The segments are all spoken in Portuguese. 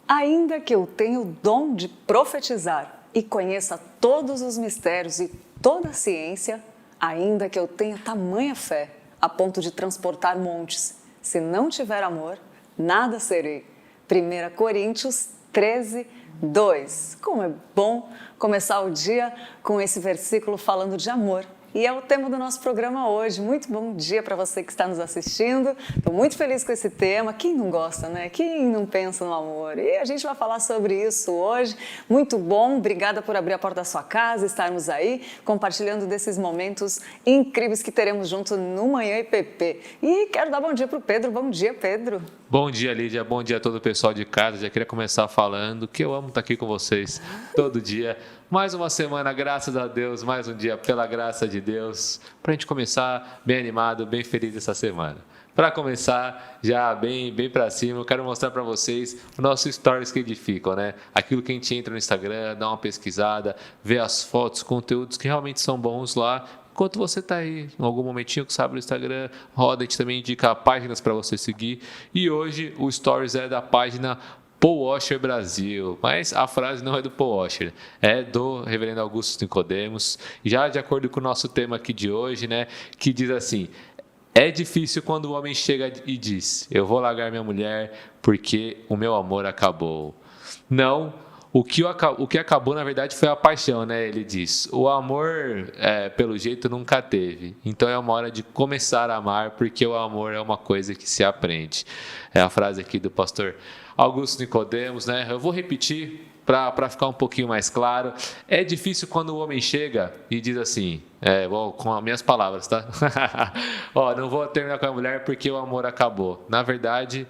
Ainda que eu tenha o dom de profetizar e conheça todos os mistérios e toda a ciência, ainda que eu tenha tamanha fé a ponto de transportar montes, se não tiver amor, nada serei. 1 Coríntios 13, 2. Como é bom começar o dia com esse versículo falando de amor. E é o tema do nosso programa hoje. Muito bom dia para você que está nos assistindo. Estou muito feliz com esse tema. Quem não gosta, né? Quem não pensa no amor? E a gente vai falar sobre isso hoje. Muito bom. Obrigada por abrir a porta da sua casa, estarmos aí compartilhando desses momentos incríveis que teremos junto no Manhã IPP. E quero dar bom dia para o Pedro. Bom dia, Pedro. Bom dia, Lídia. Bom dia a todo o pessoal de casa. Já queria começar falando que eu amo estar aqui com vocês todo dia. Mais uma semana, graças a Deus, mais um dia pela graça de Deus, para a gente começar bem animado, bem feliz essa semana. Para começar, já bem para cima, eu quero mostrar para vocês o nosso Stories que edificam, né? Aquilo que a gente entra no Instagram, dá uma pesquisada, vê as fotos, conteúdos que realmente são bons lá. Enquanto você está aí, em algum momentinho que sabe o Instagram, roda, a gente também indica páginas para você seguir. E hoje o Stories é da página Paul Washer Brasil, mas a frase não é do Paul Washer, é do Reverendo Augusto Nicodemos, já de acordo com o nosso tema aqui de hoje, né, que diz assim: é difícil quando o homem chega e diz, eu vou largar minha mulher porque o meu amor acabou. Não, o que acabou na verdade foi a paixão, né? Ele diz, o amor pelo jeito nunca teve, então é uma hora de começar a amar, porque o amor é uma coisa que se aprende. É a frase aqui do pastor Augusto Nicodemos, né? Eu vou repetir para ficar um pouquinho mais claro. É difícil quando o homem chega e diz assim, com as minhas palavras, tá? Não vou terminar com a mulher porque o amor acabou. Na verdade,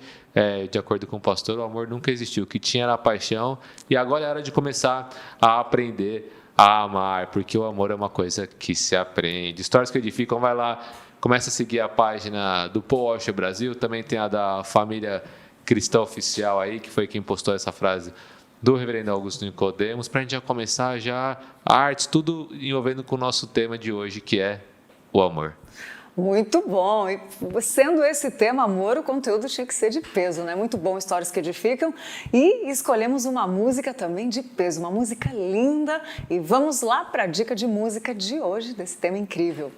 de acordo com o pastor, o amor nunca existiu. O que tinha era a paixão e agora é hora de começar a aprender a amar, porque o amor é uma coisa que se aprende. Histórias que edificam, vai lá, começa a seguir a página do Paul Washer Brasil, também tem a da família Cristã Oficial aí, que foi quem postou essa frase do Reverendo Augusto Nicodemos, para a gente já começar já a arte, tudo envolvendo com o nosso tema de hoje, que é o amor. Muito bom, e sendo esse tema amor, o conteúdo tinha que ser de peso, né? Muito bom, Histórias que Edificam, e escolhemos uma música também de peso, uma música linda, e vamos lá para a dica de música de hoje, desse tema incrível.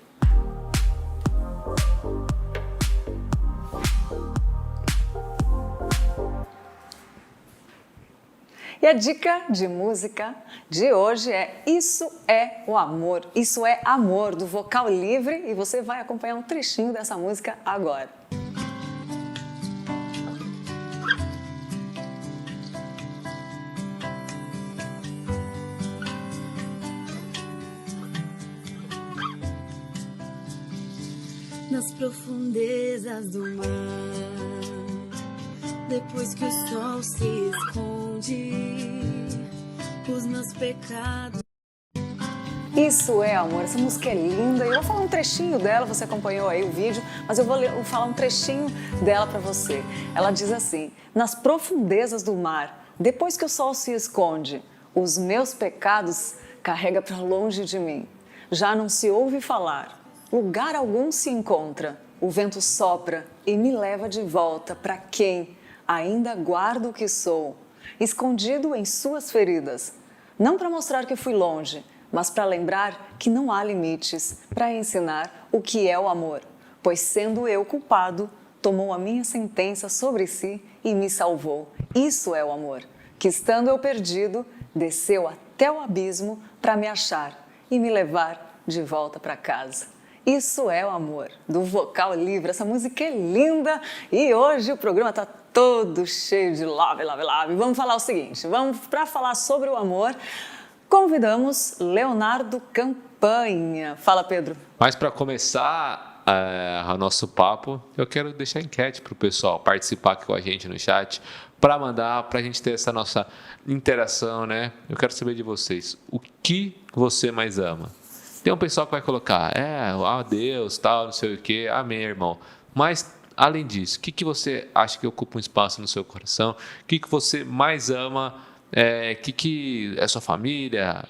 E a dica de música de hoje é Isso é o Amor, Isso é Amor, do Vocal Livre, e você vai acompanhar um trechinho dessa música agora. Nas profundezas do mar, depois que o sol se esconde, os meus pecados. Isso é amor, essa música é linda. Eu vou falar um trechinho dela, você acompanhou aí o vídeo, mas eu vou falar um trechinho dela para você. Ela diz assim: nas profundezas do mar, depois que o sol se esconde, os meus pecados carrega para longe de mim. Já não se ouve falar, lugar algum se encontra, o vento sopra e me leva de volta para quem ainda guardo o que sou, escondido em suas feridas. Não para mostrar que fui longe, mas para lembrar que não há limites, para ensinar o que é o amor. Pois sendo eu culpado, tomou a minha sentença sobre si e me salvou. Isso é o amor, que estando eu perdido, desceu até o abismo para me achar e me levar de volta para casa. Isso é o amor, do Vocal Livre. Essa música é linda e hoje o programa está todo cheio de love, love, love. Vamos falar o seguinte, para falar sobre o amor, convidamos Leonardo Campanha. Fala, Pedro. Mas para começar o nosso papo, eu quero deixar enquete para o pessoal participar aqui com a gente no chat, para mandar, para a gente ter essa nossa interação, né? Eu quero saber de vocês, o que você mais ama? Tem um pessoal que vai colocar, Deus, tal, não sei o quê, amém, irmão. Mas, além disso, o que você acha que ocupa um espaço no seu coração? O que você mais ama que é sua família,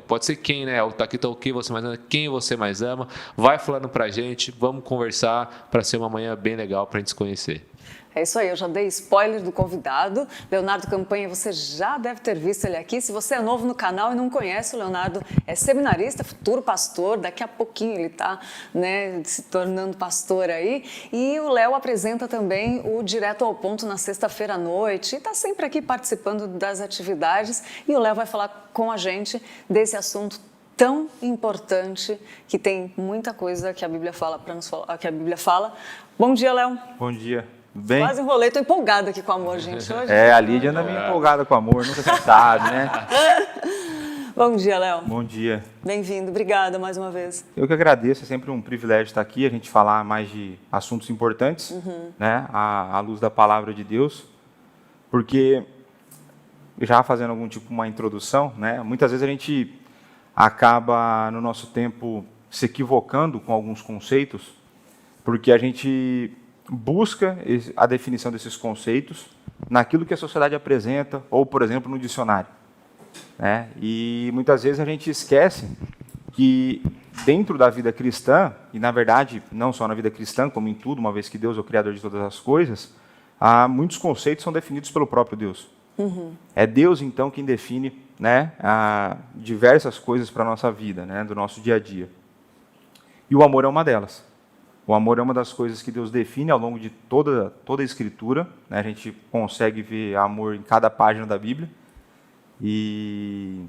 pode ser quem, né? Tá aqui, tá o que você mais ama, quem você mais ama. Vai falando pra gente, vamos conversar para ser uma manhã bem legal pra gente se conhecer. É isso aí, eu já dei spoiler do convidado. Leonardo Campanha, você já deve ter visto ele aqui. Se você é novo no canal e não conhece, o Leonardo é seminarista, futuro pastor. Daqui a pouquinho ele está, né, se tornando pastor aí. E o Léo apresenta também o Direto ao Ponto na sexta-feira à noite. E está sempre aqui participando das atividades. E o Léo vai falar com a gente desse assunto tão importante, que tem muita coisa que a Bíblia fala para nos falar, que a Bíblia fala. Bom dia, Léo. Bom dia. Bem? Quase enrolei, tô empolgada aqui com o amor, gente. Hoje a Lídia anda meio empolgada com o amor, nunca se sabe, né? Bom dia, Léo. Bom dia. Bem-vindo, obrigada mais uma vez. Eu que agradeço, é sempre um privilégio estar aqui, a gente falar mais de assuntos importantes, né, à luz da palavra de Deus, porque, já fazendo algum tipo uma introdução, né, muitas vezes a gente acaba, no nosso tempo, se equivocando com alguns conceitos, porque a gente busca a definição desses conceitos naquilo que a sociedade apresenta, ou, por exemplo, no dicionário. Né? E muitas vezes a gente esquece que dentro da vida cristã, e na verdade não só na vida cristã, como em tudo, uma vez que Deus é o Criador de todas as coisas, muitos conceitos são definidos pelo próprio Deus. É Deus, então, quem define, né, diversas coisas para a nossa vida, né, do nosso dia a dia. E o amor é uma delas. O amor é uma das coisas que Deus define ao longo de toda a Escritura. Né? A gente consegue ver amor em cada página da Bíblia. E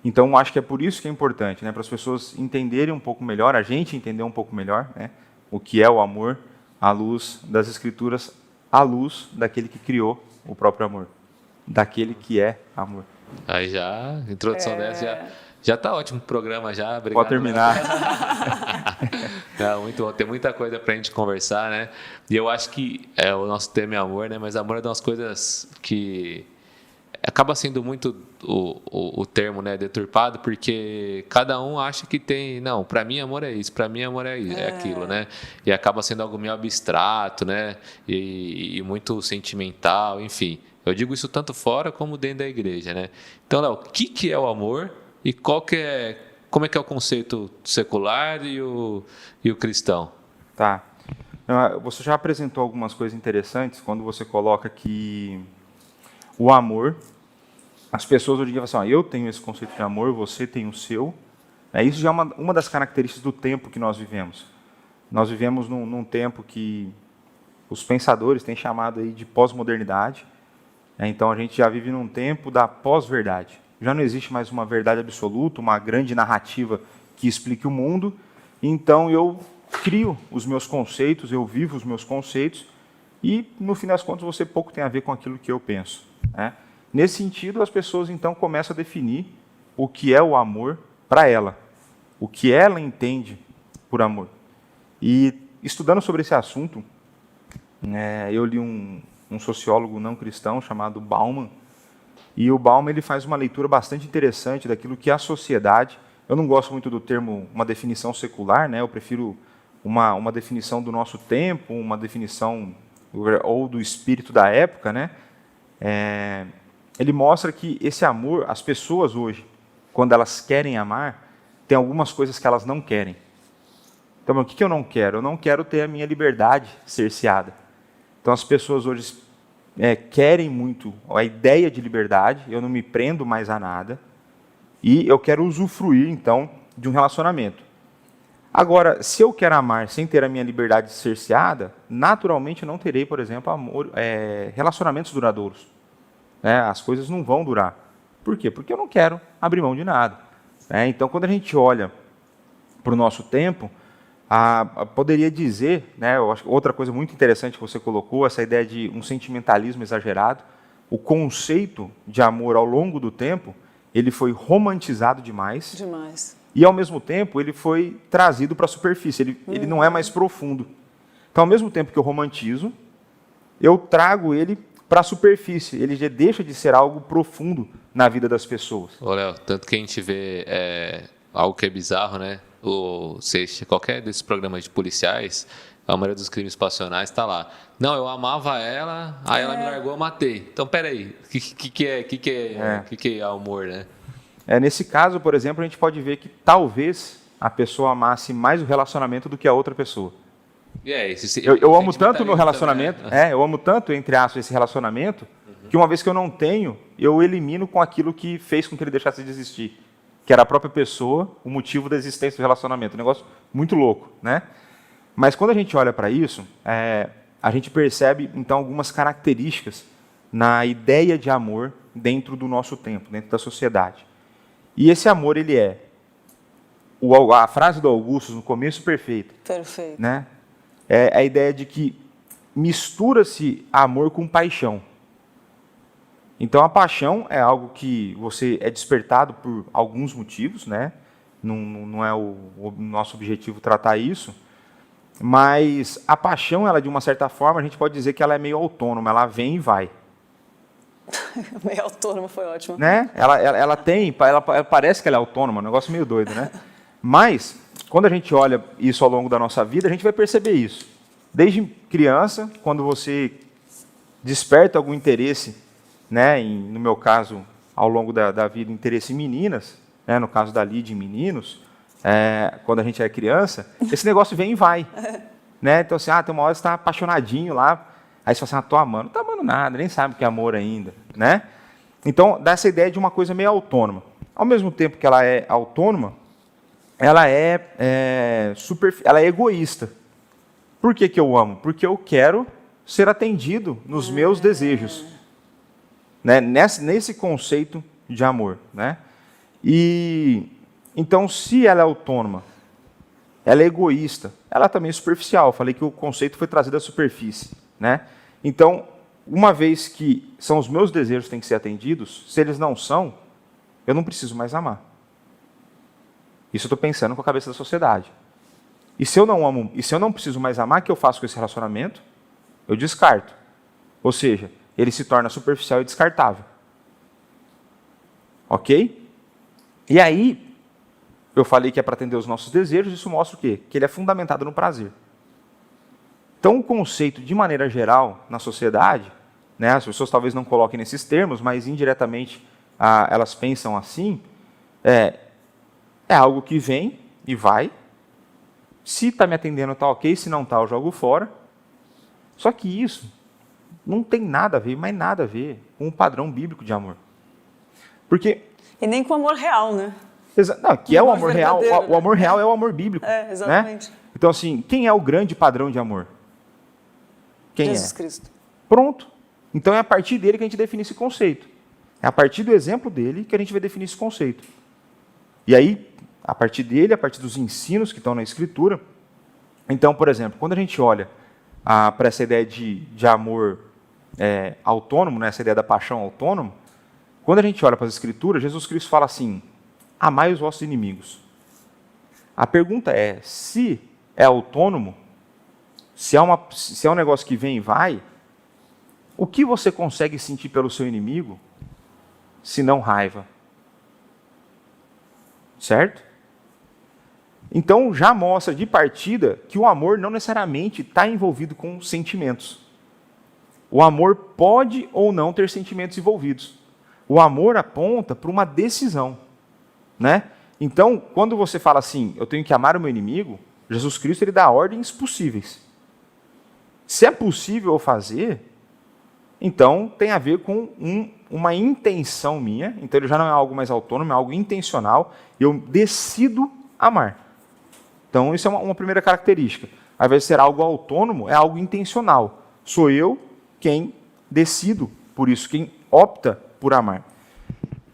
então, acho que é por isso que é importante, né? Para as pessoas entenderem um pouco melhor, a gente entender um pouco melhor, né, o que é o amor à luz das Escrituras, à luz daquele que criou o próprio amor, daquele que é amor. Aí já, introdução dessa, já tá ótimo o programa já. Obrigado. Pode terminar. Não, muito bom. Tem muita coisa pra gente conversar, né? E eu acho que o nosso tema é amor, né? Mas amor é uma das coisas que acaba sendo muito o termo, né, deturpado, porque cada um acha que tem, não, para mim amor é isso, para mim amor é aquilo, né? E acaba sendo algo meio abstrato, né? E muito sentimental, enfim. Eu digo isso tanto fora como dentro da igreja, né? Então, Léo, o que é o amor e como é que é o conceito secular e o cristão? Tá. Você já apresentou algumas coisas interessantes quando você coloca que o amor, as pessoas hoje em dia falam assim, eu tenho esse conceito de amor, você tem o seu. Isso já é uma das características do tempo que nós vivemos. Nós vivemos num tempo que os pensadores têm chamado aí de pós-modernidade. Então a gente já vive num tempo da pós-verdade. Já não existe mais uma verdade absoluta, uma grande narrativa que explique o mundo. Então eu crio os meus conceitos, eu vivo os meus conceitos e, no fim das contas, você pouco tem a ver com aquilo que eu penso. Né? Nesse sentido, as pessoas então começam a definir o que é o amor para ela, o que ela entende por amor. E estudando sobre esse assunto, eu li um sociólogo não cristão chamado Bauman, e o Bauman ele faz uma leitura bastante interessante daquilo que é a sociedade. Eu não gosto muito do termo, uma definição secular, né? Eu prefiro uma definição do nosso tempo, uma definição ou do espírito da época, né? Ele mostra que esse amor, as pessoas hoje, quando elas querem amar, tem algumas coisas que elas não querem. Então, o que eu não quero? Eu não quero ter a minha liberdade cerceada. Então, as pessoas hoje querem muito a ideia de liberdade, eu não me prendo mais a nada, e eu quero usufruir, então, de um relacionamento. Agora, se eu quero amar sem ter a minha liberdade cerceada, naturalmente eu não terei, por exemplo, relacionamentos duradouros. As coisas não vão durar. Por quê? Porque eu não quero abrir mão de nada. Então, quando a gente olha para o nosso tempo, poderia dizer, eu acho que outra coisa muito interessante que você colocou, essa ideia de um sentimentalismo exagerado, o conceito de amor ao longo do tempo, ele foi romantizado demais. E, ao mesmo tempo, ele foi trazido para a superfície, ele não é mais profundo. Então, ao mesmo tempo que eu romantizo, eu trago ele para a superfície, ele já deixa de ser algo profundo na vida das pessoas. Ô, Léo, tanto que a gente vê algo que é bizarro, né? Qualquer desses programas de policiais, a maioria dos crimes passionais está lá. Não, eu amava ela, aí ela me largou, eu matei. Então, peraí, o que é amor, né? Nesse caso, por exemplo, a gente pode ver que talvez a pessoa amasse mais o relacionamento do que a outra pessoa. Eu amo tanto o meu relacionamento, eu amo tanto, entre aspas, esse relacionamento, que uma vez que eu não tenho, eu elimino com aquilo que fez com que ele deixasse de existir, que era a própria pessoa, o motivo da existência do relacionamento. Um negócio muito louco, né? Mas quando a gente olha para isso, a gente percebe, então, algumas características na ideia de amor dentro do nosso tempo, dentro da sociedade. E esse amor, ele a frase do Augusto, no começo, perfeita. Perfeito. Né? É a ideia de que mistura-se amor com paixão. Então, a paixão é algo que você é despertado por alguns motivos, né? Não é o nosso objetivo tratar isso, mas a paixão, ela, de uma certa forma, a gente pode dizer que ela é meio autônoma, ela vem e vai. Meio autônoma foi ótimo. Né? Ela parece que ela é autônoma, um negócio meio doido, né? Mas, quando a gente olha isso ao longo da nossa vida, a gente vai perceber isso. Desde criança, quando você desperta algum interesse, né, no meu caso, ao longo da vida, interesse em meninas, né, no caso da Lídia em meninos, quando a gente é criança, esse negócio vem e vai. Né? Então, assim, tem uma hora que você está apaixonadinho lá, aí você fala assim, tô amando. Não está amando nada, nem sabe o que é amor ainda. Né? Então, dá essa ideia de uma coisa meio autônoma. Ao mesmo tempo que ela é autônoma, ela é egoísta. Por que eu amo? Porque eu quero ser atendido nos meus desejos. Né? Nesse conceito de amor. Né? E então, se ela é autônoma, ela é egoísta, ela também é superficial. Eu falei que o conceito foi trazido à superfície. Né? Então, uma vez que são os meus desejos que têm que ser atendidos, se eles não são, eu não preciso mais amar. Isso eu estou pensando com a cabeça da sociedade. E se eu não amo, e se eu não preciso mais amar, o que eu faço com esse relacionamento? Eu descarto. Ou seja, ele se torna superficial e descartável. Ok? E aí, eu falei que é para atender os nossos desejos, isso mostra o quê? Que ele é fundamentado no prazer. Então, o conceito, de maneira geral, na sociedade, né, as pessoas talvez não coloquem nesses termos, mas indiretamente elas pensam assim, é algo que vem e vai. Se está me atendendo, está ok. Se não está, eu jogo fora. Só que isso não tem nada a ver, mas nada a ver com o padrão bíblico de amor. Porque... E nem com o amor real, né? Não, que é o amor real. O amor real é o amor bíblico. Exatamente. Né? Então, assim, quem é o grande padrão de amor? Quem Jesus Cristo. Pronto. Então, é a partir dele que a gente define esse conceito. É a partir do exemplo dele que a gente vai definir esse conceito. E aí, a partir dele, a partir dos ensinos que estão na Escritura. Então, por exemplo, quando a gente olha para essa ideia de amor autônomo, né, essa ideia da paixão autônoma, quando a gente olha para as Escrituras, Jesus Cristo fala assim, amai os vossos inimigos. A pergunta é, se é autônomo, se é um negócio que vem e vai, o que você consegue sentir pelo seu inimigo, se não raiva? Certo? Então, já mostra de partida que o amor não necessariamente está envolvido com sentimentos. O amor pode ou não ter sentimentos envolvidos. O amor aponta para uma decisão. Né? Então, quando você fala assim, eu tenho que amar o meu inimigo, Jesus Cristo ele dá ordens possíveis. Se é possível eu fazer, então tem a ver com uma intenção minha, então ele já não é algo mais autônomo, é algo intencional, eu decido amar. Então, isso é uma primeira característica. Ao invés de ser algo autônomo, é algo intencional. Sou eu quem decido por isso, quem opta por amar.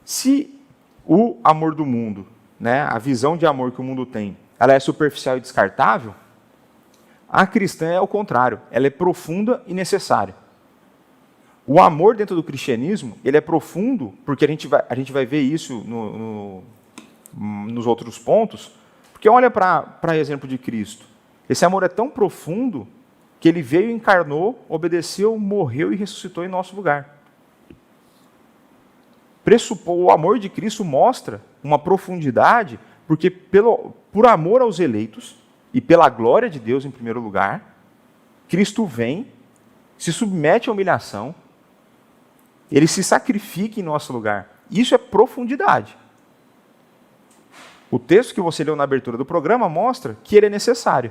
Se o amor do mundo, né, a visão de amor que o mundo tem, ela é superficial e descartável, a cristã é o contrário, ela é profunda e necessária. O amor dentro do cristianismo, ele é profundo, porque a gente vai ver isso nos outros pontos, porque olha para exemplo de Cristo. Esse amor é tão profundo que ele veio, encarnou, obedeceu, morreu e ressuscitou em nosso lugar. O amor de Cristo mostra uma profundidade, porque por amor aos eleitos e pela glória de Deus em primeiro lugar, Cristo vem, se submete à humilhação, ele se sacrifica em nosso lugar. Isso é profundidade. O texto que você leu na abertura do programa mostra que ele é necessário.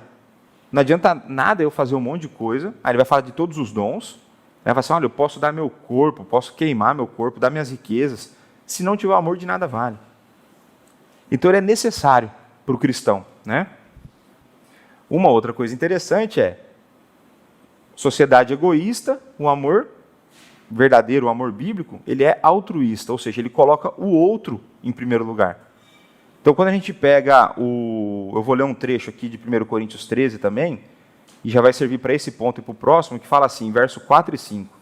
Não adianta nada eu fazer um monte de coisa, aí ele vai falar de todos os dons, vai falar assim, olha, eu posso dar meu corpo, posso queimar meu corpo, dar minhas riquezas, se não tiver amor, de nada vale. Então ele é necessário para o cristão, né? Uma outra coisa interessante é, sociedade egoísta, o amor verdadeiro, o amor bíblico, ele é altruísta, ou seja, ele coloca o outro em primeiro lugar. Então, quando a gente pega eu vou ler um trecho aqui de 1 Coríntios 13 também, e já vai servir para esse ponto e para o próximo, que fala assim, verso 4 e 5.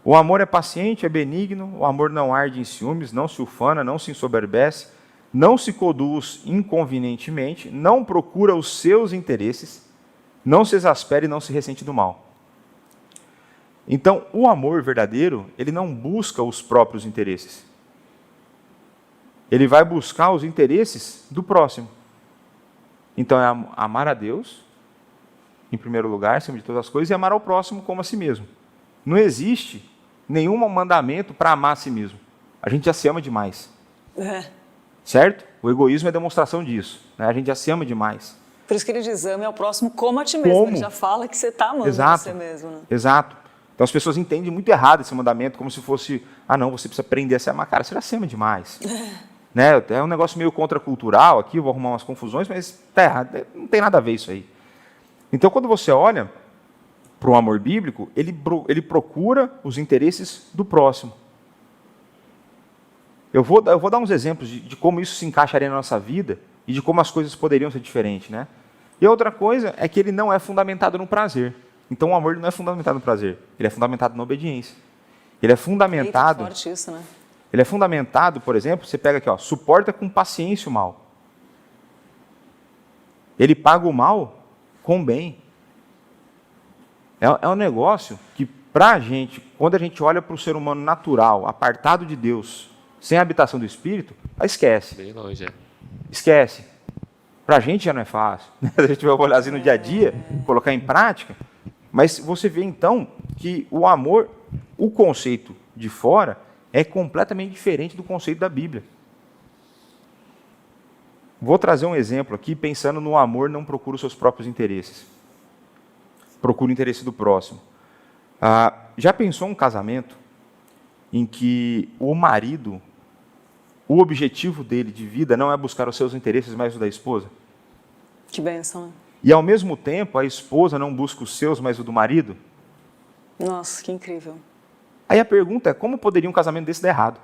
O amor é paciente, é benigno, o amor não arde em ciúmes, não se ufana, não se ensoberbece, não se conduz inconvenientemente, não procura os seus interesses, não se exaspera e não se ressente do mal. Então, o amor verdadeiro, ele não busca os próprios interesses. Ele vai buscar os interesses do próximo. Então, é amar a Deus, em primeiro lugar, acima de todas as coisas, e amar ao próximo como a si mesmo. Não existe nenhum mandamento para amar a si mesmo. A gente já se ama demais. Certo? O egoísmo é demonstração disso. Né? A gente já se ama demais. Por isso que ele diz, ame ao próximo como a ti mesmo. Como? Ele já fala que você está amando Exato. você mesmo. Né? Exato. Então as pessoas entendem muito errado esse mandamento, como se fosse, não, você precisa aprender a se amar. Cara, você já se ama demais. Né? É um negócio meio contracultural aqui, eu vou arrumar umas confusões, mas tá errado, não tem nada a ver isso aí. Então quando você olha para o amor bíblico, ele procura os interesses do próximo. Eu vou dar uns exemplos de como isso se encaixaria na nossa vida e de como as coisas poderiam ser diferentes. Né? E outra coisa é que ele não é fundamentado no prazer. Então o amor não é fundamentado no prazer, ele é fundamentado na obediência. Ele é fundamentado... Eita, forte isso, né? Ele é fundamentado, por exemplo, você pega aqui, suporta com paciência o mal. Ele paga o mal com o bem. É um negócio que, para a gente, quando a gente olha para o ser humano natural, apartado de Deus, sem a habitação do Espírito, esquece. Bem longe, Esquece. Para a gente já não é fácil. A gente vai olhar assim no dia a dia, colocar em prática. Mas você vê, então, que o amor, o conceito de fora, é completamente diferente do conceito da Bíblia. Vou trazer um exemplo aqui, pensando no amor não procura os seus próprios interesses. Procura o interesse do próximo. Já pensou um casamento em que o marido, o objetivo dele de vida não é buscar os seus interesses, mas os da esposa? Que bênção, né? E ao mesmo tempo a esposa não busca os seus, mas o do marido? Nossa, que incrível. Aí a pergunta é, como poderia um casamento desse dar errado?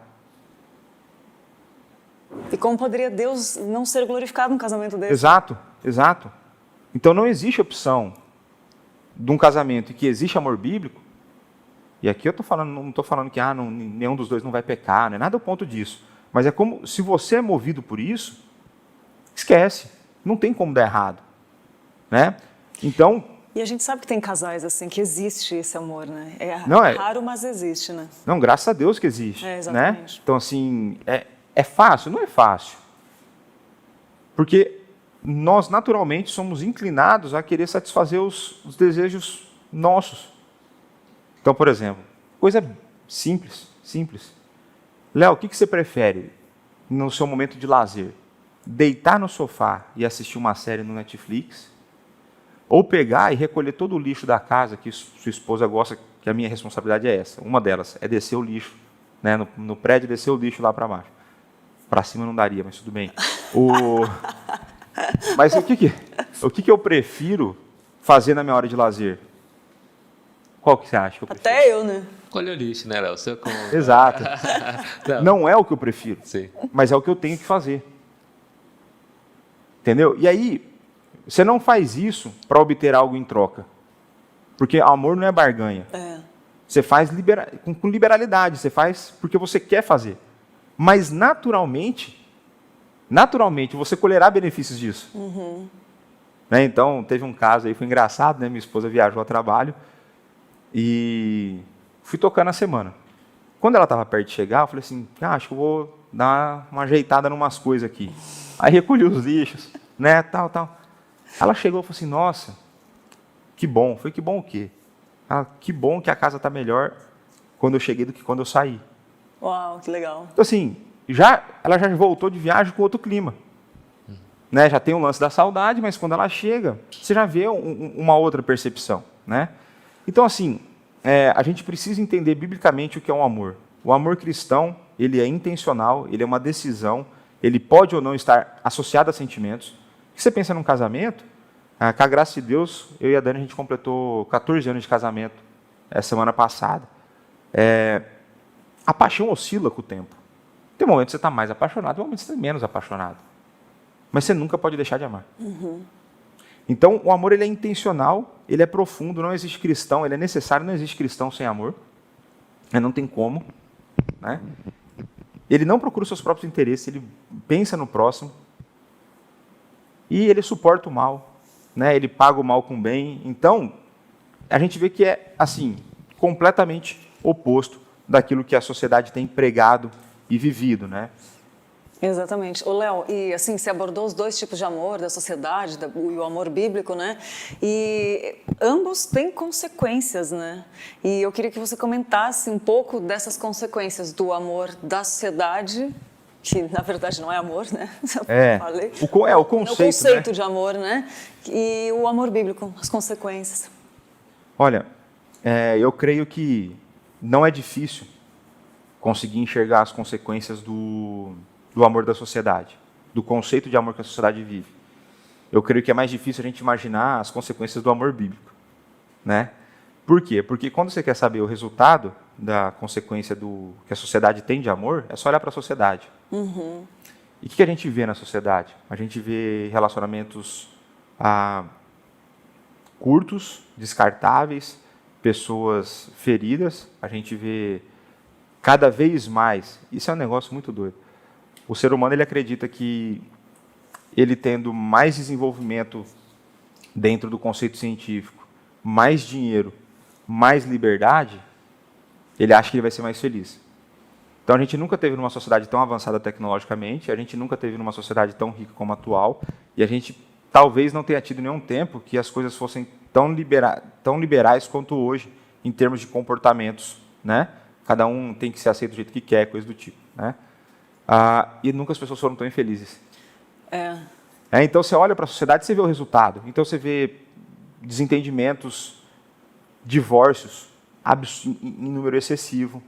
E como poderia Deus não ser glorificado num casamento desse? Exato, exato. Então não existe opção de um casamento em que existe amor bíblico, e aqui eu não estou falando que nenhum dos dois não vai pecar, não é nada o ponto disso. Mas é como, se você é movido por isso, esquece, não tem como dar errado. Né? Então... E a gente sabe que tem casais assim, que existe esse amor, né? É raro, mas existe, né? Não, graças a Deus que existe. Exatamente. Né? Então, assim, é fácil? Não é fácil. Porque nós, naturalmente, somos inclinados a querer satisfazer os desejos nossos. Então, por exemplo, coisa simples. Léo, o que você prefere no seu momento de lazer? Deitar no sofá e assistir uma série no Netflix? Ou pegar e recolher todo o lixo da casa, que sua esposa gosta, que a minha responsabilidade é essa. Uma delas é descer o lixo, né, no prédio, descer o lixo lá para baixo. Para cima não daria, mas tudo bem. Mas o que eu prefiro fazer na minha hora de lazer? Qual que você acha que eu prefiro? Até eu, né? Colhe o lixo, né, Léo? Exato. Não é o que eu prefiro, Sim. mas é o que eu tenho que fazer. Entendeu? E aí, você não faz isso para obter algo em troca. Porque amor não é barganha. Você faz com liberalidade, você faz porque você quer fazer. Mas naturalmente você colherá benefícios disso. Né? Então, teve um caso aí, foi engraçado, né? Minha esposa viajou a trabalho e fui tocando a semana. Quando ela estava perto de chegar, eu falei assim, acho que eu vou dar uma ajeitada em umas coisas aqui. Aí recolhi os lixos, né, tal. Ela chegou e falou assim, nossa, que bom. Foi que bom o quê? Ah, que bom que a casa está melhor quando eu cheguei do que quando eu saí. Uau, que legal. Então, assim, ela já voltou de viagem com outro clima. Né? Já tem o lance da saudade, mas quando ela chega, você já vê uma outra percepção. Né? Então, assim, a gente precisa entender biblicamente o que é um amor. O amor cristão, ele é intencional, ele é uma decisão, ele pode ou não estar associado a sentimentos. Você pensa num casamento, com a graça de Deus, eu e a Dani, a gente completou 14 anos de casamento semana passada. A paixão oscila com o tempo. Tem momentos que você está mais apaixonado, tem momentos que você está menos apaixonado. Mas você nunca pode deixar de amar. Uhum. Então, o amor ele é intencional, ele é profundo, não existe cristão, ele é necessário, não existe cristão sem amor. Não tem como. Né? Ele não procura os seus próprios interesses, ele pensa no próximo. E ele suporta o mal. Né? Ele paga o mal com o bem. Então, a gente vê que é, assim, completamente oposto daquilo que a sociedade tem pregado e vivido, né? Exatamente. Ô, Léo, e assim, você abordou os dois tipos de amor da sociedade e o amor bíblico, né? E ambos têm consequências, né? E eu queria que você comentasse um pouco dessas consequências do amor da sociedade, que na verdade não é amor, né? Falei. O conceito, né? De amor, né? E o amor bíblico, as consequências. Olha, eu creio que não é difícil conseguir enxergar as consequências do amor da sociedade, do conceito de amor que a sociedade vive. Eu creio que é mais difícil a gente imaginar as consequências do amor bíblico. Né? Por quê? Porque quando você quer saber o resultado da consequência do que a sociedade tem de amor, é só olhar para a sociedade. Uhum. E o que a gente vê na sociedade? A gente vê relacionamentos curtos, descartáveis, pessoas feridas, a gente vê cada vez mais, isso é um negócio muito doido. O ser humano ele acredita que ele tendo mais desenvolvimento dentro do conceito científico, mais dinheiro, mais liberdade, ele acha que ele vai ser mais feliz. Então a gente nunca teve numa sociedade tão avançada tecnologicamente, a gente nunca teve numa sociedade tão rica como a atual, e a gente talvez não tenha tido nenhum tempo que as coisas fossem tão liberais quanto hoje, em termos de comportamentos, né? Cada um tem que ser aceito do jeito que quer, coisa do tipo, né? E nunca as pessoas foram tão infelizes. Então você olha para a sociedade e você vê o resultado. Então você vê desentendimentos, divórcios em número excessivo,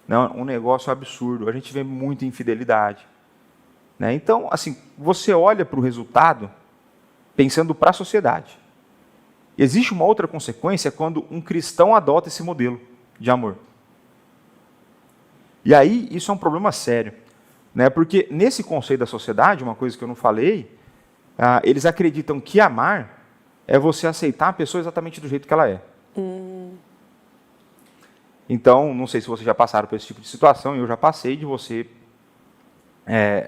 né? Um negócio absurdo. A gente vê muita infidelidade. Né? Então, assim, você olha para o resultado pensando para a sociedade. Existe uma outra consequência quando um cristão adota esse modelo de amor. E aí, isso é um problema sério. Né? Porque nesse conceito da sociedade, uma coisa que eu não falei, eles acreditam que amar é você aceitar a pessoa exatamente do jeito que ela é. Então, não sei se vocês já passaram por esse tipo de situação, eu já passei de você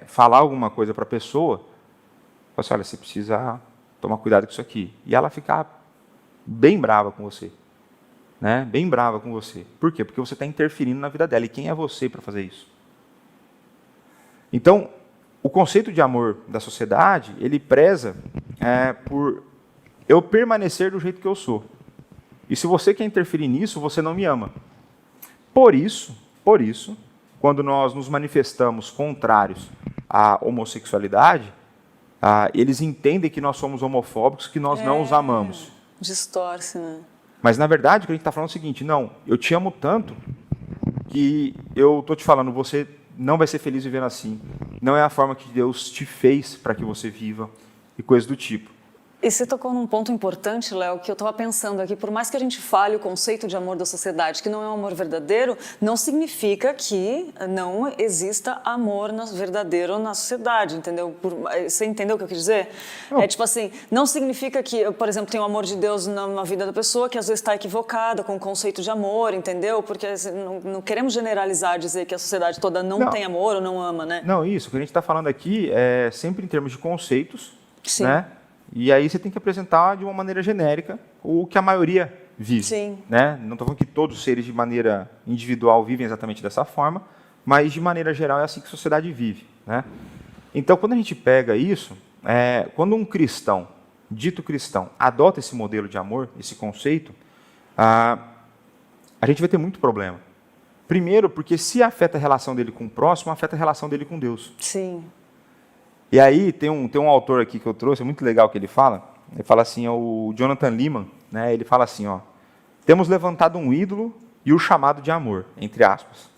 falar alguma coisa para a pessoa, falar assim, olha, você precisa tomar cuidado com isso aqui. E ela ficar bem brava com você. Né? Bem brava com você. Por quê? Porque você está interferindo na vida dela. E quem é você para fazer isso? Então, o conceito de amor da sociedade, ele preza por eu permanecer do jeito que eu sou. E se você quer interferir nisso, você não me ama. Por isso, quando nós nos manifestamos contrários à homossexualidade, eles entendem que nós somos homofóbicos, que nós não os amamos. Distorce, né? Mas, na verdade, o que a gente está falando é o seguinte, não, eu te amo tanto que eu estou te falando, você não vai ser feliz vivendo assim. Não é a forma que Deus te fez para que você viva e coisas do tipo. E você tocou num ponto importante, Léo, que eu estava pensando aqui. Por mais que a gente fale o conceito de amor da sociedade, que não é um amor verdadeiro, não significa que não exista amor verdadeiro na sociedade, entendeu? Você entendeu o que eu quis dizer? Não. Tipo assim, não significa que, por exemplo, tem o amor de Deus na vida da pessoa que às vezes está equivocada com o conceito de amor, entendeu? Porque não queremos generalizar, dizer que a sociedade toda não tem amor ou não ama, né? Não, isso. O que a gente está falando aqui é sempre em termos de conceitos, Sim. Né? E aí você tem que apresentar de uma maneira genérica o que a maioria vive. Sim. Né? Não estou falando que todos os seres de maneira individual vivem exatamente dessa forma, mas de maneira geral é assim que a sociedade vive. Né? Então, quando a gente pega isso, quando um cristão dito cristão, adota esse modelo de amor, esse conceito, a gente vai ter muito problema. Primeiro, porque se afeta a relação dele com o próximo, afeta a relação dele com Deus. Sim. E aí tem um autor aqui que eu trouxe, é muito legal que ele fala assim, é o Jonathan Leeman, né? Ele fala assim, ó, temos levantado um ídolo e o chamado de amor, entre aspas.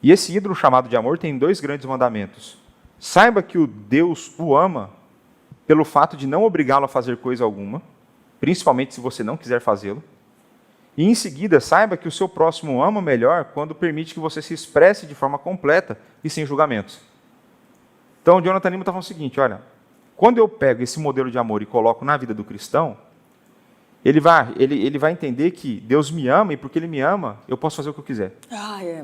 E esse ídolo chamado de amor tem 2 grandes mandamentos. Saiba que o Deus o ama pelo fato de não obrigá-lo a fazer coisa alguma, principalmente se você não quiser fazê-lo. E em seguida, saiba que o seu próximo ama melhor quando permite que você se expresse de forma completa e sem julgamentos. Então, o Jonathan Leeman está falando o seguinte, olha, quando eu pego esse modelo de amor e coloco na vida do cristão, ele vai entender que Deus me ama e porque Ele me ama, eu posso fazer o que eu quiser.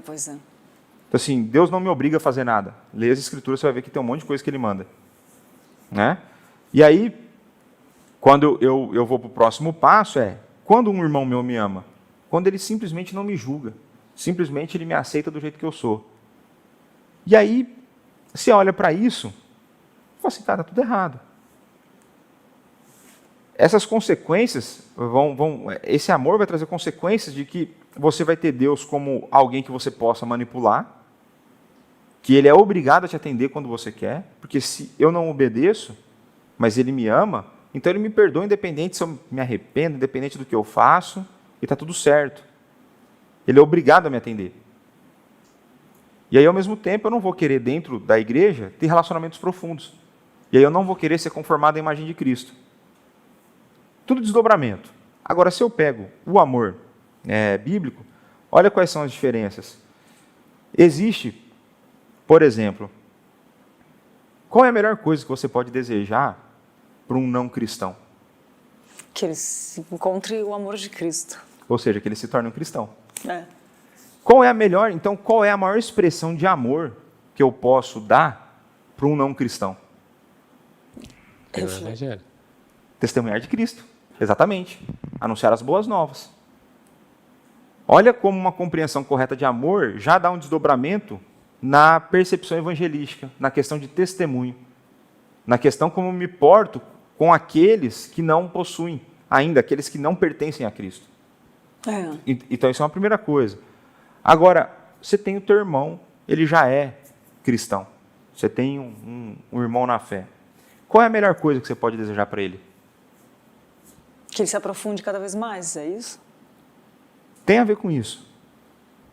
Pois é. Então, assim, Deus não me obriga a fazer nada. Leia as Escrituras, você vai ver que tem um monte de coisa que Ele manda. Né? E aí, quando eu vou para o próximo passo, quando um irmão meu me ama? Quando ele simplesmente não me julga. Simplesmente ele me aceita do jeito que eu sou. E aí, você olha para isso, e fala assim, cara, tá tudo errado. Essas consequências esse amor vai trazer consequências de que você vai ter Deus como alguém que você possa manipular, que Ele é obrigado a te atender quando você quer, porque se eu não obedeço, mas Ele me ama, então Ele me perdoa independente se eu me arrependo, independente do que eu faço, e está tudo certo. Ele é obrigado a me atender. E aí, ao mesmo tempo, eu não vou querer, dentro da igreja, ter relacionamentos profundos. E aí eu não vou querer ser conformado à imagem de Cristo. Tudo desdobramento. Agora, se eu pego o amor bíblico, olha quais são as diferenças. Existe, por exemplo, qual é a melhor coisa que você pode desejar para um não cristão? Que ele encontre o amor de Cristo. Ou seja, que ele se torne um cristão. É. Então, qual é a maior expressão de amor que eu posso dar para um não cristão? É o Evangelho. Testemunhar de Cristo. Exatamente. Anunciar as boas novas. Olha como uma compreensão correta de amor já dá um desdobramento na percepção evangelística, na questão de testemunho, na questão como me porto com aqueles que não possuem ainda, aqueles que não pertencem a Cristo. Então, isso é uma primeira coisa. Agora, você tem o teu irmão, ele já é cristão. Você tem um irmão na fé. Qual é a melhor coisa que você pode desejar para ele? Que ele se aprofunde cada vez mais, é isso? Tem a ver com isso.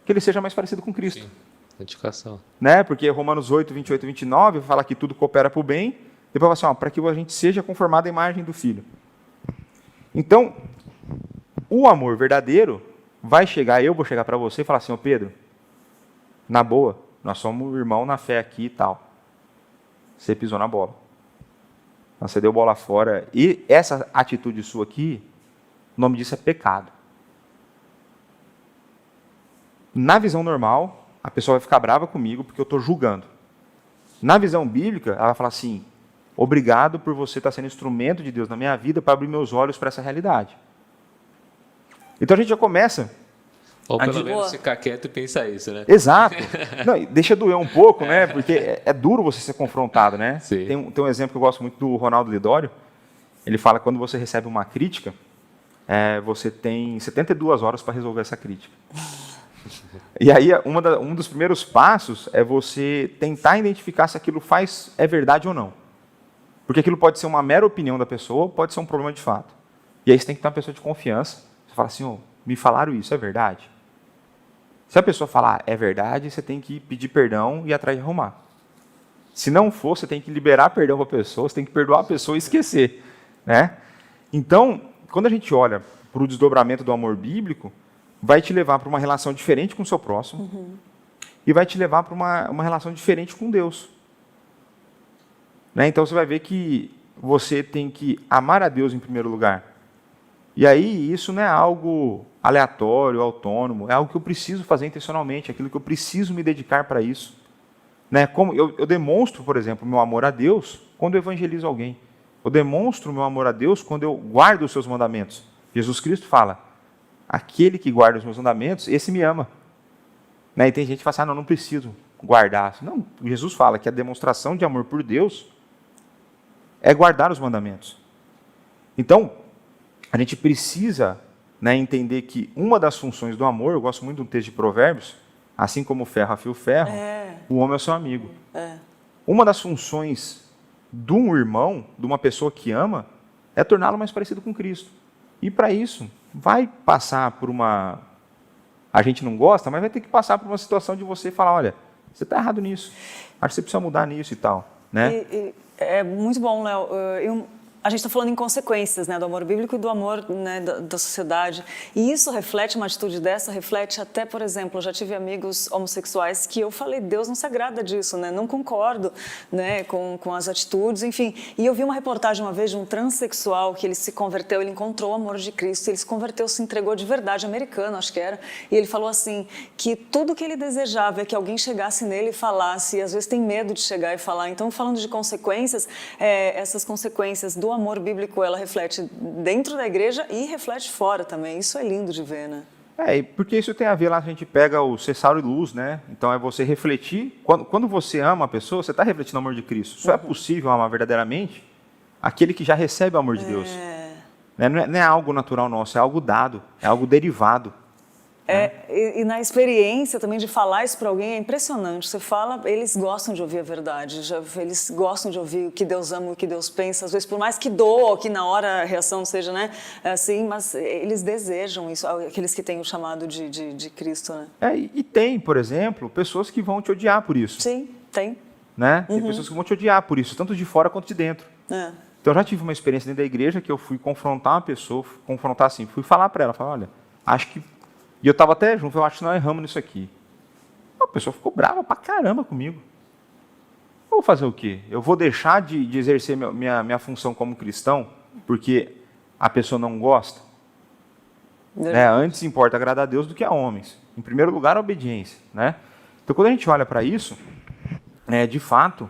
Que ele seja mais parecido com Cristo. Sim, edificação. Né? Porque Romanos 8, 28 e 29 fala que tudo coopera para o bem. Depois fala assim, para que a gente seja conformado à imagem do Filho. Então, o amor verdadeiro vai chegar, eu vou chegar para você e falar assim, Pedro, na boa, nós somos irmão na fé aqui e tal. Você pisou na bola. Você deu bola fora. E essa atitude sua aqui, o nome disso é pecado. Na visão normal, a pessoa vai ficar brava comigo porque eu estou julgando. Na visão bíblica, ela vai falar assim, obrigado por você estar sendo instrumento de Deus na minha vida para abrir meus olhos para essa realidade. Então a gente já começa... Ou pelo menos ficar quieto e pensar isso, né? Exato. Não, deixa doer um pouco, né? Porque é duro você ser confrontado, né? Sim. Tem um exemplo que eu gosto muito do Ronaldo Lidório. Ele fala que quando você recebe uma crítica, você tem 72 horas para resolver essa crítica. E aí, um dos primeiros passos é você tentar identificar se aquilo é verdade ou não. Porque aquilo pode ser uma mera opinião da pessoa ou pode ser um problema de fato. E aí você tem que ter uma pessoa de confiança. Você fala assim, me falaram isso, é verdade? Se a pessoa falar é verdade, você tem que pedir perdão e ir atrás de arrumar. Se não for, você tem que liberar perdão para a pessoa, você tem que perdoar a pessoa e esquecer. Né? Então, quando a gente olha para o desdobramento do amor bíblico, vai te levar para uma relação diferente com o seu próximo e vai te levar para uma relação diferente com Deus. Né? Então, você vai ver que você tem que amar a Deus em primeiro lugar. E aí, isso não é algo aleatório, autônomo, é algo que eu preciso fazer intencionalmente, é aquilo que eu preciso me dedicar para isso. Né? Como eu demonstro, por exemplo, o meu amor a Deus quando eu evangelizo alguém. Eu demonstro o meu amor a Deus quando eu guardo os seus mandamentos. Jesus Cristo fala, aquele que guarda os meus mandamentos, esse me ama. Né? E tem gente que fala assim, não preciso guardar. Não, Jesus fala que a demonstração de amor por Deus é guardar os mandamentos. Então, a gente precisa, né, entender que uma das funções do amor, eu gosto muito de um texto de Provérbios, assim como o ferro afia o ferro, o homem é o seu amigo. Uma das funções de um irmão, de uma pessoa que ama, é torná-lo mais parecido com Cristo. E para isso, vai passar por uma... A gente não gosta, mas vai ter que passar por uma situação de você falar, olha, você está errado nisso, acho que você precisa mudar nisso e tal. Né? É muito bom, Léo. A gente está falando em consequências, né, do amor bíblico e do amor, né, da sociedade. E isso reflete, uma atitude dessa, reflete até, por exemplo, eu já tive amigos homossexuais que eu falei, Deus não se agrada disso, né, não concordo, né, com as atitudes, enfim. E eu vi uma reportagem uma vez de um transexual que ele se converteu, ele encontrou o amor de Cristo, ele se converteu, se entregou de verdade, americano, acho que era, e ele falou assim, que tudo que ele desejava é que alguém chegasse nele e falasse, e às vezes tem medo de chegar e falar. Então, falando de consequências, essas consequências do amor bíblico, ela reflete dentro da igreja e reflete fora também. Isso é lindo de ver, né? Porque isso tem a ver lá, a gente pega o ser sal e luz, né? Então é você refletir, quando você ama a pessoa, você está refletindo o amor de Cristo. Só é possível amar verdadeiramente aquele que já recebe o amor de Deus. Né? Não é algo natural nosso, é algo dado, é algo derivado. E na experiência também de falar isso para alguém é impressionante. Você fala, eles gostam de ouvir a verdade, eles gostam de ouvir o que Deus ama, o que Deus pensa, às vezes por mais que doa, que na hora a reação seja, né, assim, mas eles desejam isso, aqueles que têm o chamado de Cristo, né? E tem, por exemplo, pessoas que vão te odiar por isso. Sim, tem. Né? Tem pessoas que vão te odiar por isso, tanto de fora quanto de dentro. Então eu já tive uma experiência dentro da igreja que eu fui confrontar uma pessoa, fui falar para ela, olha, acho que... E eu estava até junto, eu acho que nós erramos nisso aqui. A pessoa ficou brava pra caramba comigo. Eu vou fazer o quê? Eu vou deixar de exercer minha função como cristão porque a pessoa não gosta? Antes importa agradar a Deus do que a homens. Em primeiro lugar, a obediência. Né? Então, quando a gente olha para isso, de fato,